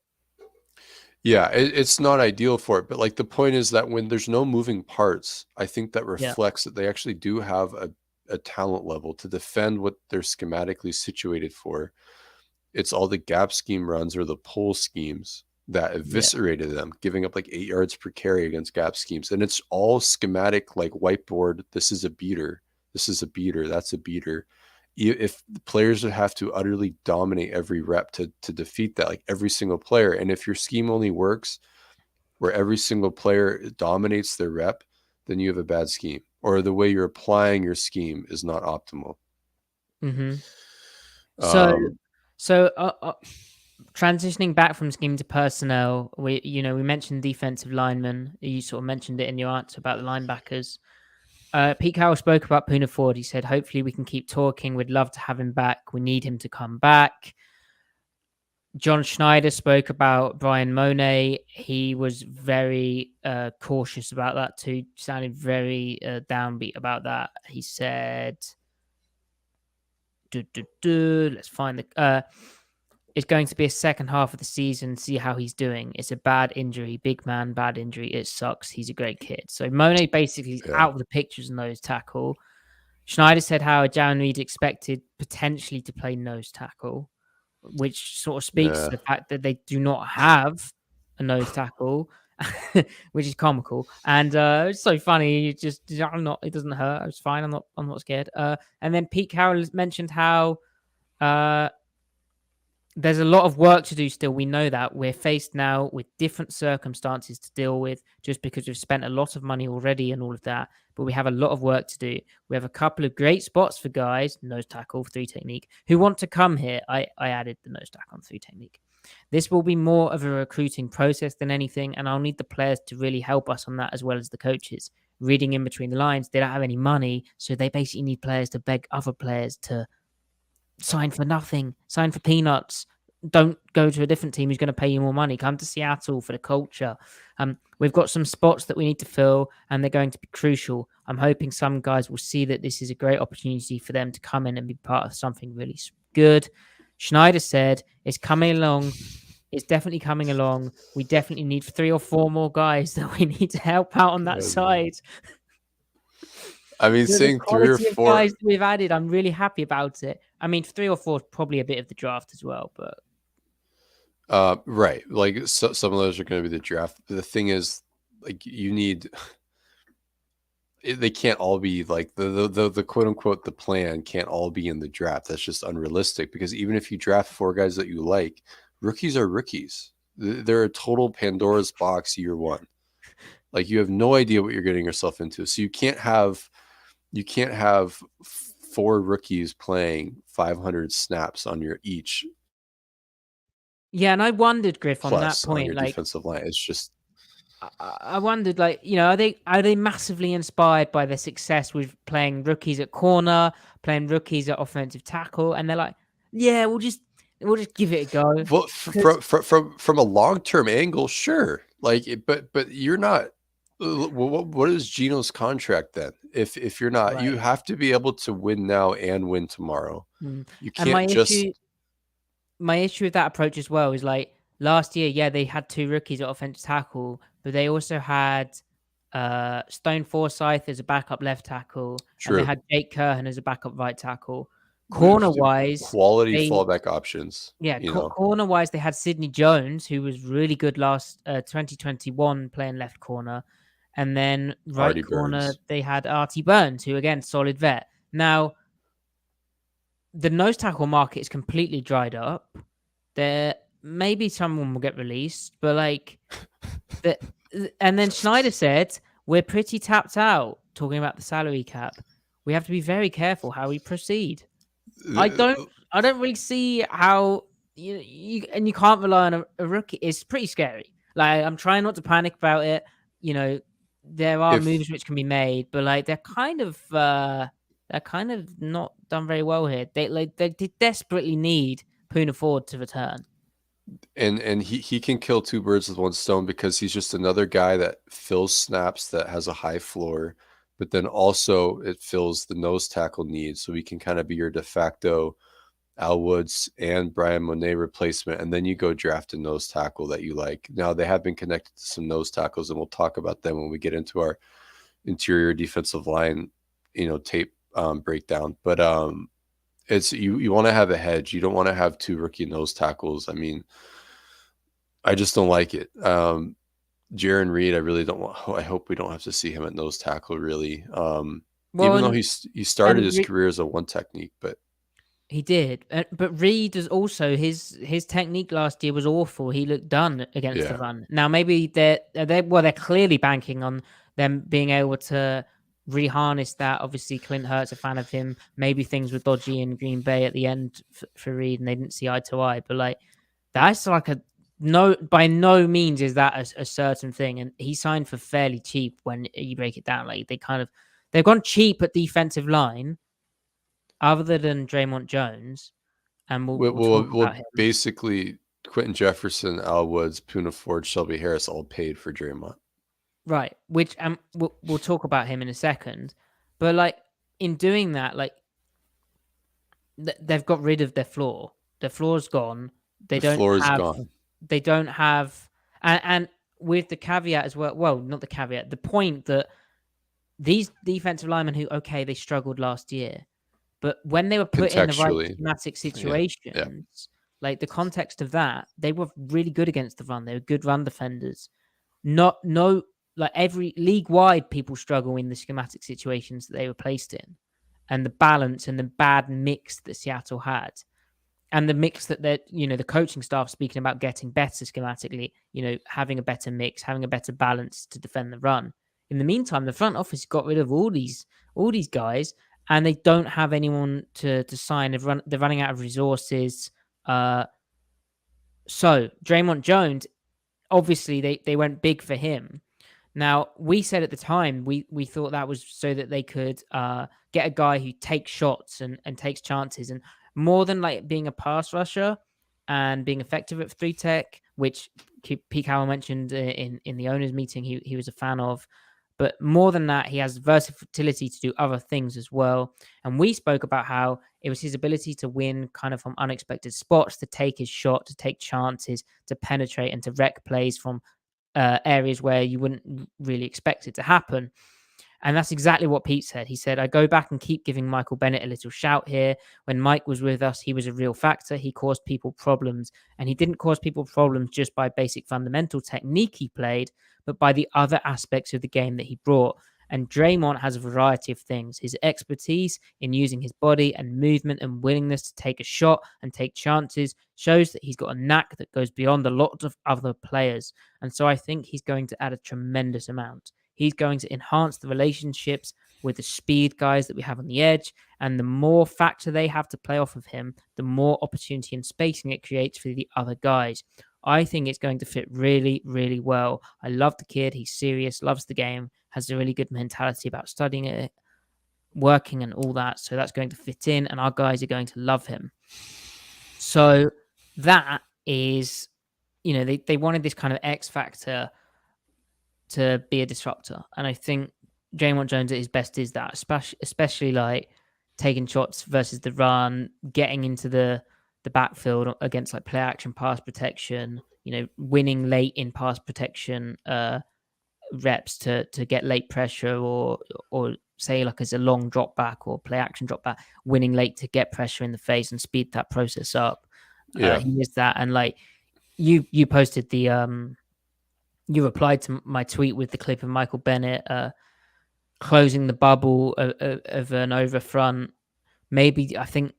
Yeah, it's not ideal for it, but like the point is that when there's no moving parts, I think that Yeah, reflects that they actually do have a talent level to defend what they're schematically situated for. It's all the gap scheme runs or the pull schemes that yeah. eviscerated them, giving up like 8 yards per carry against gap schemes. And it's all schematic, like whiteboard. This is a beater. This is a beater. That's a beater. If the players would have to utterly dominate every rep to defeat that, like every single player. And if your scheme only works where every single player dominates their rep, then you have a bad scheme, or the way you're applying your scheme is not optimal. Mm-hmm. So, Um, so transitioning back from scheme to personnel, we mentioned defensive linemen. You sort of mentioned it in your answer about the linebackers. Pete Carroll spoke about Puna Ford. He said, hopefully we can keep talking. We'd love to have him back. We need him to come back. John Schneider spoke about Brian Monet. He was very cautious about that too. Sounded very downbeat about that. He said, let's find the... it's going to be a second half of the season. See how he's doing. It's a bad injury. Big man, bad injury. It sucks. He's a great kid. So Monet basically is yeah, out of the pictures in nose tackle. Schneider said how Jaron Reed expected potentially to play nose tackle, which sort of speaks to yeah. the fact that they do not have a nose tackle, which is comical. And it's so funny. You just, I'm not. It doesn't hurt. It's fine. I'm not. I'm not scared. And then Pete Carroll mentioned how uh, there's a lot of work to do still. We know that we're faced now with different circumstances to deal with just because we've spent a lot of money already and all of that. But we have a lot of work to do. We have a couple of great spots for guys, nose tackle, 3 technique, who want to come here. I added the nose tackle on 3 technique. This will be more of a recruiting process than anything. And I'll need the players to really help us on that as well as the coaches. Reading in between the lines, they don't have any money. So they basically need players to beg other players to sign for nothing, sign for peanuts. Don't go to a different team who's going to pay you more money. Come to Seattle for the culture. We've got some spots that we need to fill, and they're going to be crucial. I'm hoping some guys will see that this is a great opportunity for them to come in and be part of something really good. Schneider said it's coming along. It's definitely coming along. We definitely need 3 or 4 more guys that we need to help out on that God, man. side. I mean, The saying 3 or quality of 4, guys that we've added, I'm really happy about it. I mean, 3 or 4 is probably a bit of the draft as well, but right? Like some of those are going to be the draft. The thing is, like you need, they can't all be like the quote unquote the plan can't all be in the draft. That's just unrealistic because even if you draft 4 guys that you like, rookies are rookies. They're a total Pandora's box year one. Like you have no idea what you're getting yourself into. So you can't have 4 rookies playing 500 snaps on your each yeah, and I wondered, Griff, on that plus on point, your like defensive line. It's just I wondered, like, are they massively inspired by their success with playing rookies at corner, playing rookies at offensive tackle, and they're like, yeah, we'll just give it a go well because from a long-term angle, sure. Like but you're not what is Gino's contract then? If you're not, you right. have to be able to win now and win tomorrow. You And my can't issue just my issue with that approach as well is like last year, yeah, they had 2 rookies at offensive tackle, but they also had Stone Forsyth as a backup left tackle, and they true had Jake Curhan as a backup right tackle. Corner wise, quality they fallback options, yeah, you know, corner wise, they had Sidney Jones, who was really good last 2021 playing left corner, and then right Artie corner Burns. they had Artie Burns, who again solid vet. Now the nose tackle market is completely dried up. There maybe someone will get released, but like the and then Schneider said we're pretty tapped out. Talking about the salary cap, we have to be very careful how we proceed. I Uh, don't I don't really see how you can't rely on a rookie. It's pretty scary. Like I'm trying not to panic about it. You know, there are If moves which can be made, but like they're kind of not done very well here. They desperately need Poona Ford to return. and he can kill two birds with one stone because he's just another guy that fills snaps that has a high floor, but then also it fills the nose tackle need, so he can kind of be your de facto Al Woods and Brian Monet replacement, and then you go draft a nose tackle that you like. Now they have been connected to some nose tackles, and we'll talk about them when we get into our interior defensive line, tape breakdown. But it's you want to have a hedge. You don't want to have two rookie nose tackles. I mean, I just don't like it. Jaron Reed, I really don't want. I hope we don't have to see him at nose tackle. Really, Well, even though he started and his career as a one technique, but he did, but Reed is also his technique last year was awful. He looked done against the yeah, run. Now maybe they're clearly banking on them being able to reharness that. Obviously, Clint Hurt's a fan of him. Maybe things were dodgy in Green Bay at the end for Reed, and they didn't see eye to eye. But like that's like a no. By no means is that a certain thing. And he signed for fairly cheap when you break it down. Like they've gone cheap at defensive line other than Draymond Jones, and we'll talk we'll about him. basically Quentin Jefferson, Al Woods, Poona Ford, Shelby Harris all paid for Draymond. Right, which we'll talk about him in a second. But like in doing that, like they've got rid of their floor. Their floor's gone. They The don't floor is have gone. they don't have and with the caveat as well, not the caveat, the point that these defensive linemen who okay, they struggled last year, but when they were put in the right Contextually, schematic yeah, yeah. situations, like the context of that, they were really good against the run. They were good run defenders. Not no like every league wide people struggle in the schematic situations that they were placed in. And the balance and the bad mix that Seattle had. And the mix that the coaching staff speaking about getting better schematically, having a better mix, having a better balance to defend the run. In the meantime, the front office got rid of all these guys, and they don't have anyone to sign. They're running out of resources. So Draymond Jones, obviously, they went big for him. Now, we said at the time we thought that was so that they could get a guy who takes shots and takes chances, and more than like being a pass rusher and being effective at three tech, which Pete Carroll mentioned in the owners meeting he was a fan of. But more than that, he has versatility to do other things as well. And we spoke about how it was his ability to win kind of from unexpected spots, to take his shot, to take chances, to penetrate and to wreck plays from areas where you wouldn't really expect it to happen. And that's exactly what Pete said. He said, I go back and keep giving Michael Bennett a little shout here. When Mike was with us, he was a real factor. He caused people problems. And he didn't cause people problems just by basic fundamental technique he played, but by the other aspects of the game that he brought. And Draymond has a variety of things. His expertise in using his body and movement and willingness to take a shot and take chances shows that he's got a knack that goes beyond a lot of other players. And so I think he's going to add a tremendous amount. He's going to enhance the relationships with the speed guys that we have on the edge. And the more factor they have to play off of him, the more opportunity and spacing it creates for the other guys. I think it's going to fit really, really well. I love the kid. He's serious, loves the game, has a really good mentality about studying it, working, and all that. So that's going to fit in, and our guys are going to love him. So that is, they wanted this kind of X factor to be a disruptor. And I think Draymond Jones at his best is that, especially like taking shots versus the run, getting into the backfield against like play action pass protection, winning late in pass protection reps to get late pressure, or say like as a long drop back or play action drop back, winning late to get pressure in the face and speed that process up. Yeah. He is that. And like you posted the you replied to my tweet with the clip of Michael Bennett closing the bubble of an over front. Maybe I think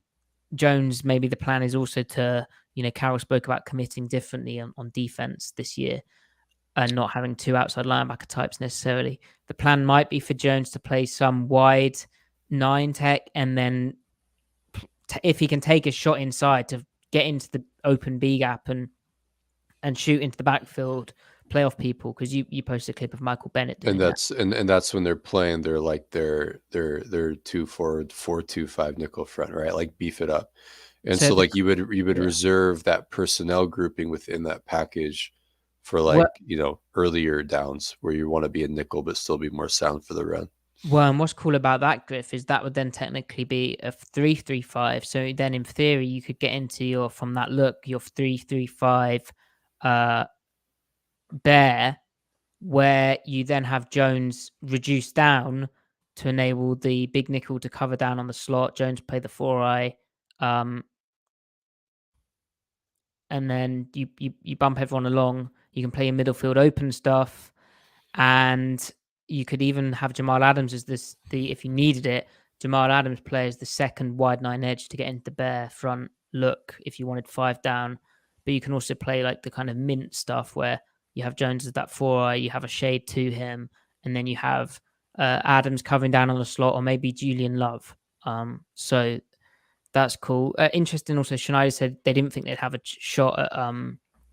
Jones, maybe the plan is also to Carroll spoke about committing differently on defense this year and not having two outside linebacker types necessarily. The plan might be for Jones to play some wide 9 tech, and then if he can take a shot inside to get into the open B gap and shoot into the backfield, play off people, because you posted a clip of Michael Bennett doing And that. that's when they're playing. They're like they're 2-4, 4-2-5 nickel front, right? Like beef it up. And So so like you would yeah. reserve that personnel grouping within that package for Well, like earlier downs where you want to be a nickel but still be more sound for the run. and what's cool about that, Griff, is that would then technically be a 3-3-5. So then, in theory, you could get into your 3-3-5 bear, where you then have Jones reduced down to enable the big nickel to cover down on the slot. Jones play the 4-eye, and then you bump everyone along. You can play your middle field open stuff, and you could even have Jamal Adams as if you needed it. Jamal Adams plays the second wide 9 edge to get into the bear front look if you wanted 5 down. But you can also play like the kind of mint stuff where you have Jones as that 4-eye, you have a shade to him, and then you have Adams covering down on the slot, or maybe Julian Love. So that's cool. Interesting. Also, Schneider said they didn't think they'd have a shot at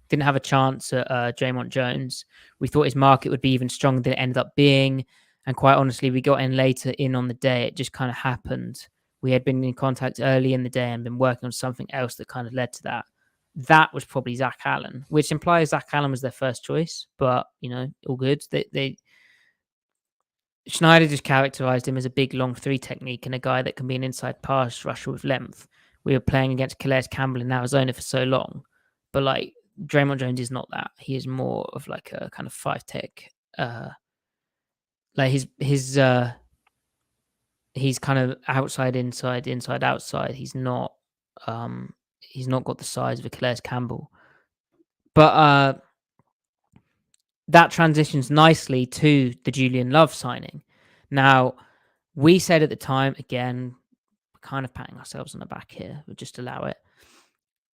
didn't have a chance at Draymond Jones. We thought his market would be even stronger than it ended up being. And quite honestly, we got in later in on the day. It just kind of happened. We had been in contact early in the day and been working on something else that kind of led to that. That was probably Zach Allen, which implies Zach Allen was their first choice. But, all good. Schneider just characterized him as a big long 3 technique and a guy that can be an inside pass rusher with length. We were playing against Calais Campbell in Arizona for so long, but like Draymond Jones is not that. He is more of like a kind of 5 tech. Like he's kind of outside, inside, inside, outside. He's not got the size of a Calais Campbell. But that transitions nicely to the Julian Love signing. Now, we said at the time, again, we're kind of patting ourselves on the back here, we'll just allow it.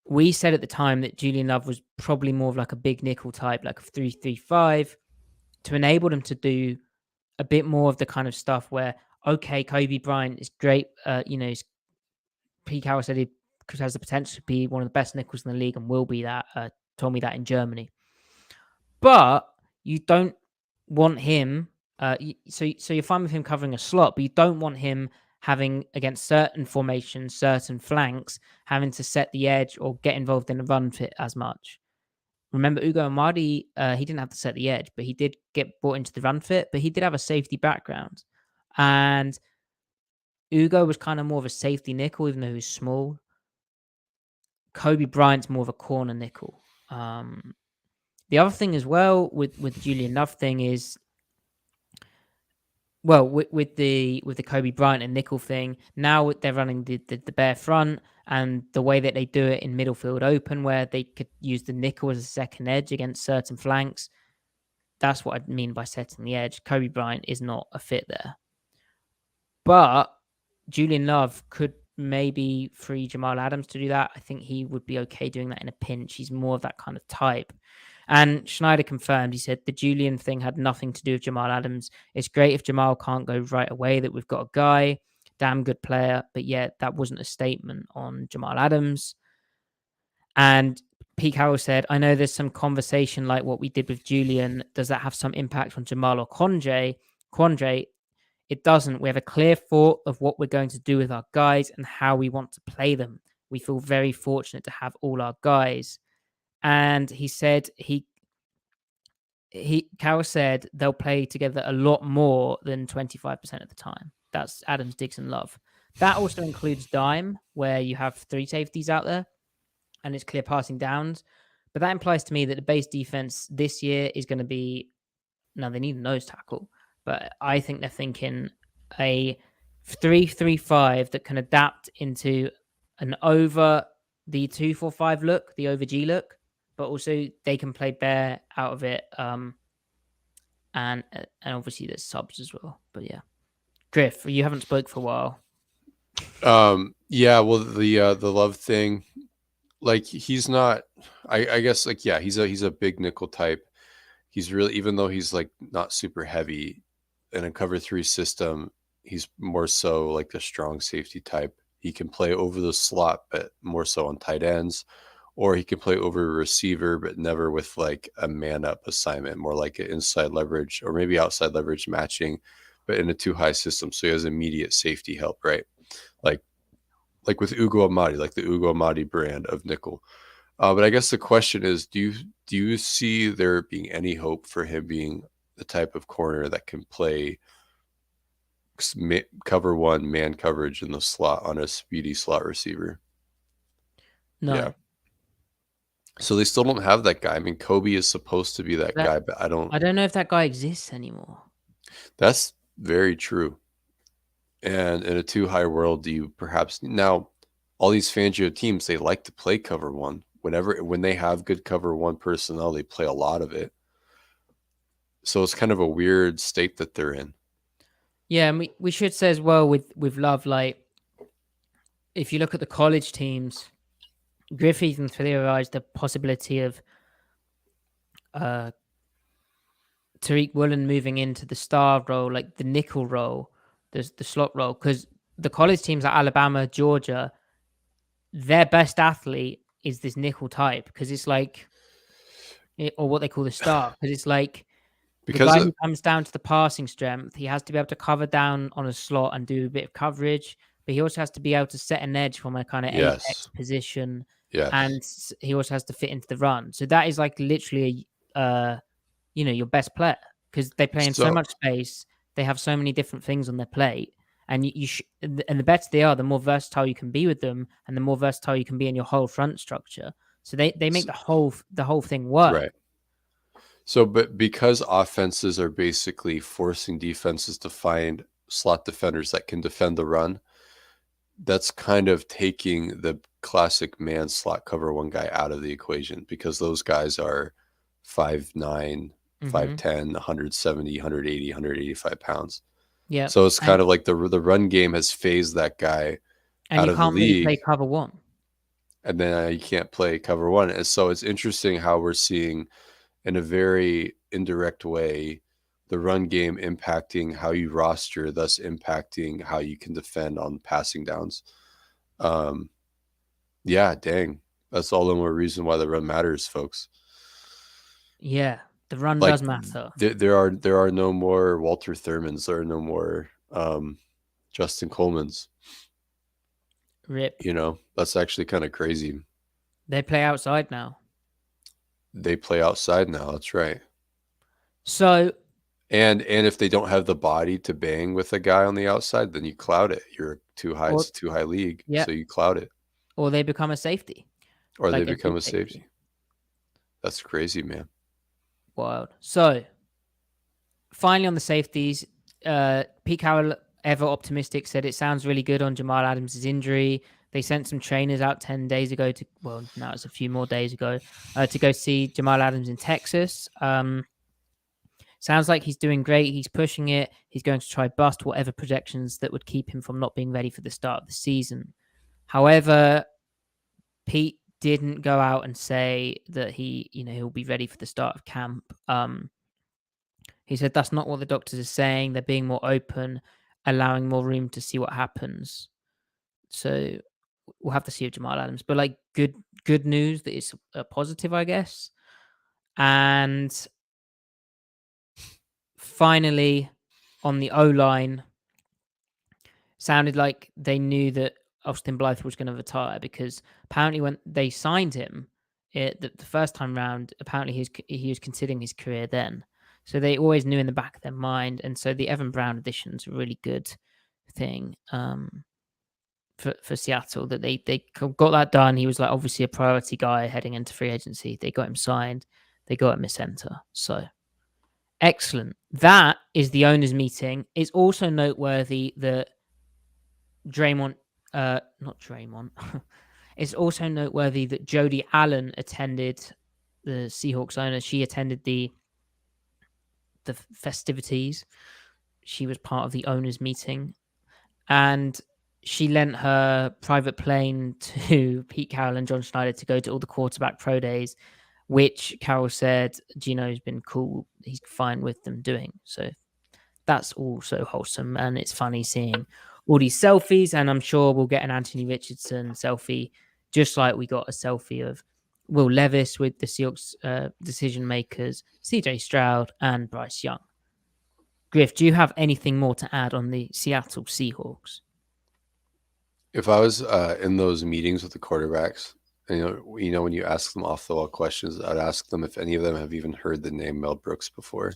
We said at the time that Julian Love was probably more of like a big nickel type, like a 3-3-5, to enable them to do a bit more of the kind of stuff where, okay, Kobe Bryant is great. Pete Carroll said he has the potential to be one of the best nickels in the league and will be that. Told me that in Germany. But you don't want him. So you're fine with him covering a slot, but you don't want him having, against certain formations, certain flanks, having to set the edge or get involved in a run fit as much. Remember, Ugo Amadi, he didn't have to set the edge, but he did get brought into the run fit, but he did have a safety background. And Ugo was kind of more of a safety nickel, even though he was small. Kobe Bryant's more of a corner nickel. The other thing as well with Julian Love thing is, well, with the Kobe Bryant and nickel thing, now they're running the bare front, and the way that they do it in middle field open, where they could use the nickel as a second edge against certain flanks. That's what I mean by setting the edge. Kobe Bryant is not a fit there. But Julian Love could maybe free Jamal Adams to do that. I think he would be okay doing that in a pinch. He's more of that kind of type. And Schneider confirmed, he said the Julian thing had nothing to do with Jamal Adams. It's great if Jamal can't go right away that we've got a guy, damn good player, but yet that wasn't a statement on Jamal Adams. And Pete Carroll said, I know there's some conversation like what we did with Julian. Does that have some impact on Jamal or Quandre? It doesn't. We have a clear thought of what we're going to do with our guys and how we want to play them. We feel very fortunate to have all our guys. And he said Carroll said they'll play together a lot more than 25% of the time. That's Adams, Diggs, and Love. That also includes dime, where you have 3 safeties out there and it's clear passing downs. But that implies to me that the base defense this year is going to be, now they need a nose tackle, but I think they're thinking a 3-3-5 that can adapt into an over the 2-4-5 look, the over G look, but also they can play bear out of it. And obviously there's subs as well. But yeah, Griff, you haven't spoke for a while. Yeah, well, the Love thing, like he's not. I guess like yeah, he's a big nickel type. He's really, even though he's like not super heavy in a cover three system, he's more so like the strong safety type. He can play over the slot, but more so on tight ends, or he can play over a receiver, but never with like a man up assignment, more like an inside leverage or maybe outside leverage matching, but in a too high system. So he has immediate safety help, right? Like like with Ugo Amadi, like the Ugo Amadi brand of nickel. But I guess the question is, do you see there being any hope for him being the type of corner that can play cover one man coverage in the slot on a speedy slot receiver? Yeah. No, So they still don't have that guy. I mean, Kobe is supposed to be that that guy, but I don't. I don't know if that guy exists anymore. That's very true. And in a too high world, do you perhaps now all these Fangio teams, they like to play cover one. When they have good cover one personnel, they play a lot of it. So it's kind of a weird state that they're in. Yeah, and we should say as well with Love, like if you look at the college teams, Griffey even theorized the possibility of uh, Tariq Woolen moving into the star role, like the nickel role, the slot role, because the college teams like Alabama, Georgia, their best athlete is this nickel type because it's like, or what they call the star, because it's like the Because guy who comes down to the passing strength, he has to be able to cover down on a slot and do a bit of coverage, but he also has to be able to set an edge from a kind of apex yes, position, yes. and he also has to fit into the run. So that is like literally, your best player because they play in so So much space. They have so many different things on their plate, and and the better they are, the more versatile you can be with them, and the more versatile you can be in your whole front structure. So they make the whole thing work. right. So, but because offenses are basically forcing defenses to find slot defenders that can defend the run, that's kind of taking the classic man slot cover one guy out of the equation because those guys are 5'9", Hmm. 5'10", 170, 180, 185 pounds. Yeah, So it's and kind of like the run game has phased that guy and out you of the can't really play league, cover one. and then you can't play cover one. And so it's interesting how we're seeing in a very indirect way the run game impacting how you roster, thus impacting how you can defend on passing downs. Um, yeah, dang. That's all the more reason why the run matters, folks. Yeah, the run Like does matter. there are no more Walter Thurmans, there are no more Justin Colemans. Rip. That's actually kind of crazy. They play outside now. They play outside now, that's right. So, And if they don't have the body to bang with a guy on the outside, then you cloud it. You're too high. or It's a too high league, yeah, so you cloud it, or they become a safety, or they like a become good a safety. safety. That's crazy, man. Wild. So, finally on the safeties, Pete Carroll, ever optimistic, said it sounds really good on Jamal Adams' injury. They sent some trainers out 10 days ago now it's a few more days ago, to go see Jamal Adams in Texas. Sounds like he's doing great. He's pushing it. He's going to try bust whatever projections that would keep him from not being ready for the start of the season. However, Pete didn't go out and say that he'll be ready for the start of camp. He said that's not what the doctors are saying. They're being more open, allowing more room to see what happens. So we'll have to see with Jamal Adams, but like good news that it's a positive, I guess. And finally, on the O line, sounded like they knew that Austin Blythe was going to retire because apparently when they signed him the first time round, apparently he was considering his career then. So they always knew in the back of their mind. And so the Evan Brown addition's a really good thing for Seattle that they got that done. He was like obviously a priority guy heading into free agency. They got him signed. They got him a center. So excellent. That is the owners meeting. It's also noteworthy that Draymond, not Draymond. It's also noteworthy that Jody Allen attended the Seahawks owner. She attended the festivities. She was part of the owners meeting, and she lent her private plane to Pete Carroll and John Schneider to go to all the quarterback pro days, which Carroll said Gino's been cool. He's fine with them doing. So that's also wholesome. And it's funny seeing all these selfies. And I'm sure we'll get an Anthony Richardson selfie, just like we got a selfie of Will Levis with the Seahawks decision makers, CJ Stroud, and Bryce Young. Griff, do you have anything more to add on the Seattle Seahawks? If I was in those meetings with the quarterbacks, and, you know, when you ask them off the wall questions, I'd ask them if any of them have even heard the name Mel Brooks before.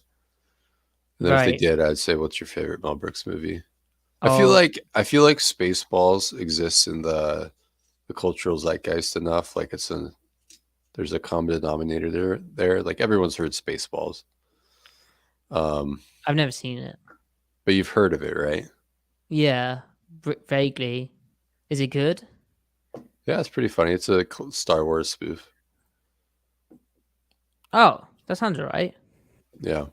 And then if they Right. did, I'd say, "What's your favorite Mel Brooks movie?" Oh, I feel like Spaceballs exists in the cultural zeitgeist enough. Like there's a common denominator there. Like everyone's heard Spaceballs. I've never seen it. But you've heard of it, right? Yeah, vaguely. Is it good? Yeah, it's pretty funny. It's a Star Wars spoof. Oh, that sounds alright. Yeah.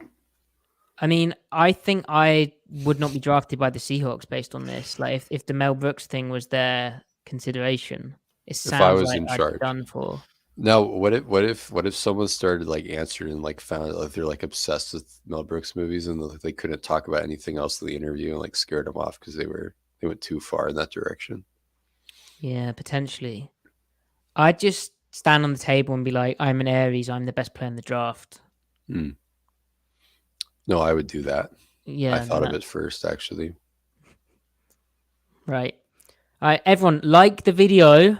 I mean, I think I would not be drafted by the Seahawks based on this. Like, if the Mel Brooks thing was their consideration, it If I sounds was like in I'd be charge. done for. Now, what if someone started like answering and like found out like they're like obsessed with Mel Brooks movies and they couldn't talk about anything else in the interview and like scared them off because they went too far in that direction. Yeah, potentially. I'd just stand on the table and be like, I'm an Aries. I'm the best player in the draft. Hmm. No, I would do that. I Yeah, thought of no, it first, actually. right. All right, everyone, like the video,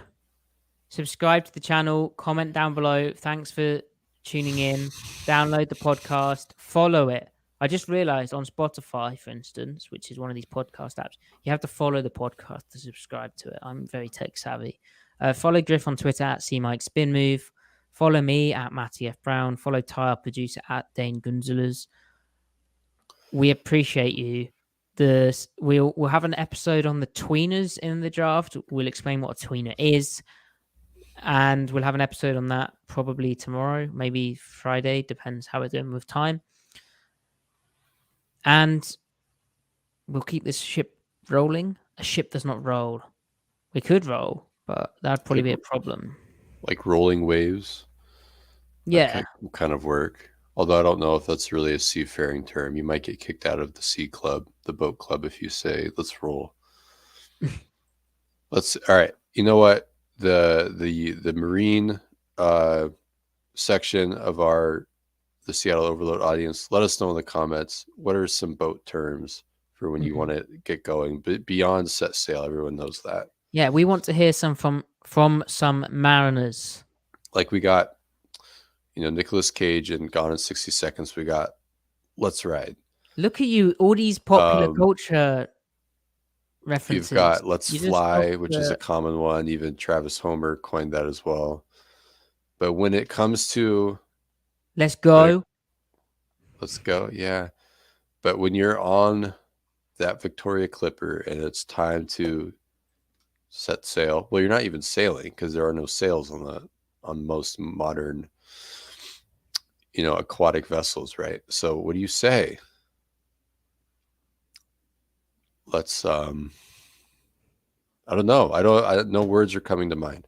subscribe to the channel, comment down below. Thanks for tuning in. Download the podcast, follow it. I just realized on Spotify, for instance, which is one of these podcast apps, you have to follow the podcast to subscribe to it. I'm very tech savvy. Follow Griff on Twitter at CMikeSpinMove. Follow me at Matty F. Brown. Follow Ty, our producer, at Dane Gunzelers. We appreciate you. We'll have an episode on the tweeners in the draft. We'll explain what a tweener is, and we'll have an episode on that probably tomorrow, maybe Friday, depends how we're doing with time. And we'll keep this ship rolling. A ship does not roll. We could roll, but that'd probably Like be a problem. like rolling waves. That Yeah, kind of work. Although I don't know if that's really a seafaring term. You might get kicked out of the sea club, the boat club, if you say, "Let's roll." All right. You know what? The marine uh, section of the Seattle Overload audience, let us know in the comments what are some boat terms for when you Mhm. want to get going. But beyond set sail, everyone knows that. Yeah. We want to hear some from some mariners. Like we got, Nicolas Cage and Gone in 60 Seconds. We got Let's Ride. Look at you, all these popular Um, culture you've references. got Let's You just got Fly, which is a the common one. Even Travis Homer coined that as well. But when it comes to let's when it, go. let's go, yeah. But when you're on that Victoria Clipper and it's time to set sail, well, you're not even sailing because there are no sails on most modern, aquatic vessels, right? So what do you say? Let's I don't know. No words are coming to mind.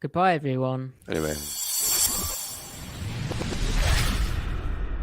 Goodbye, everyone. Anyway.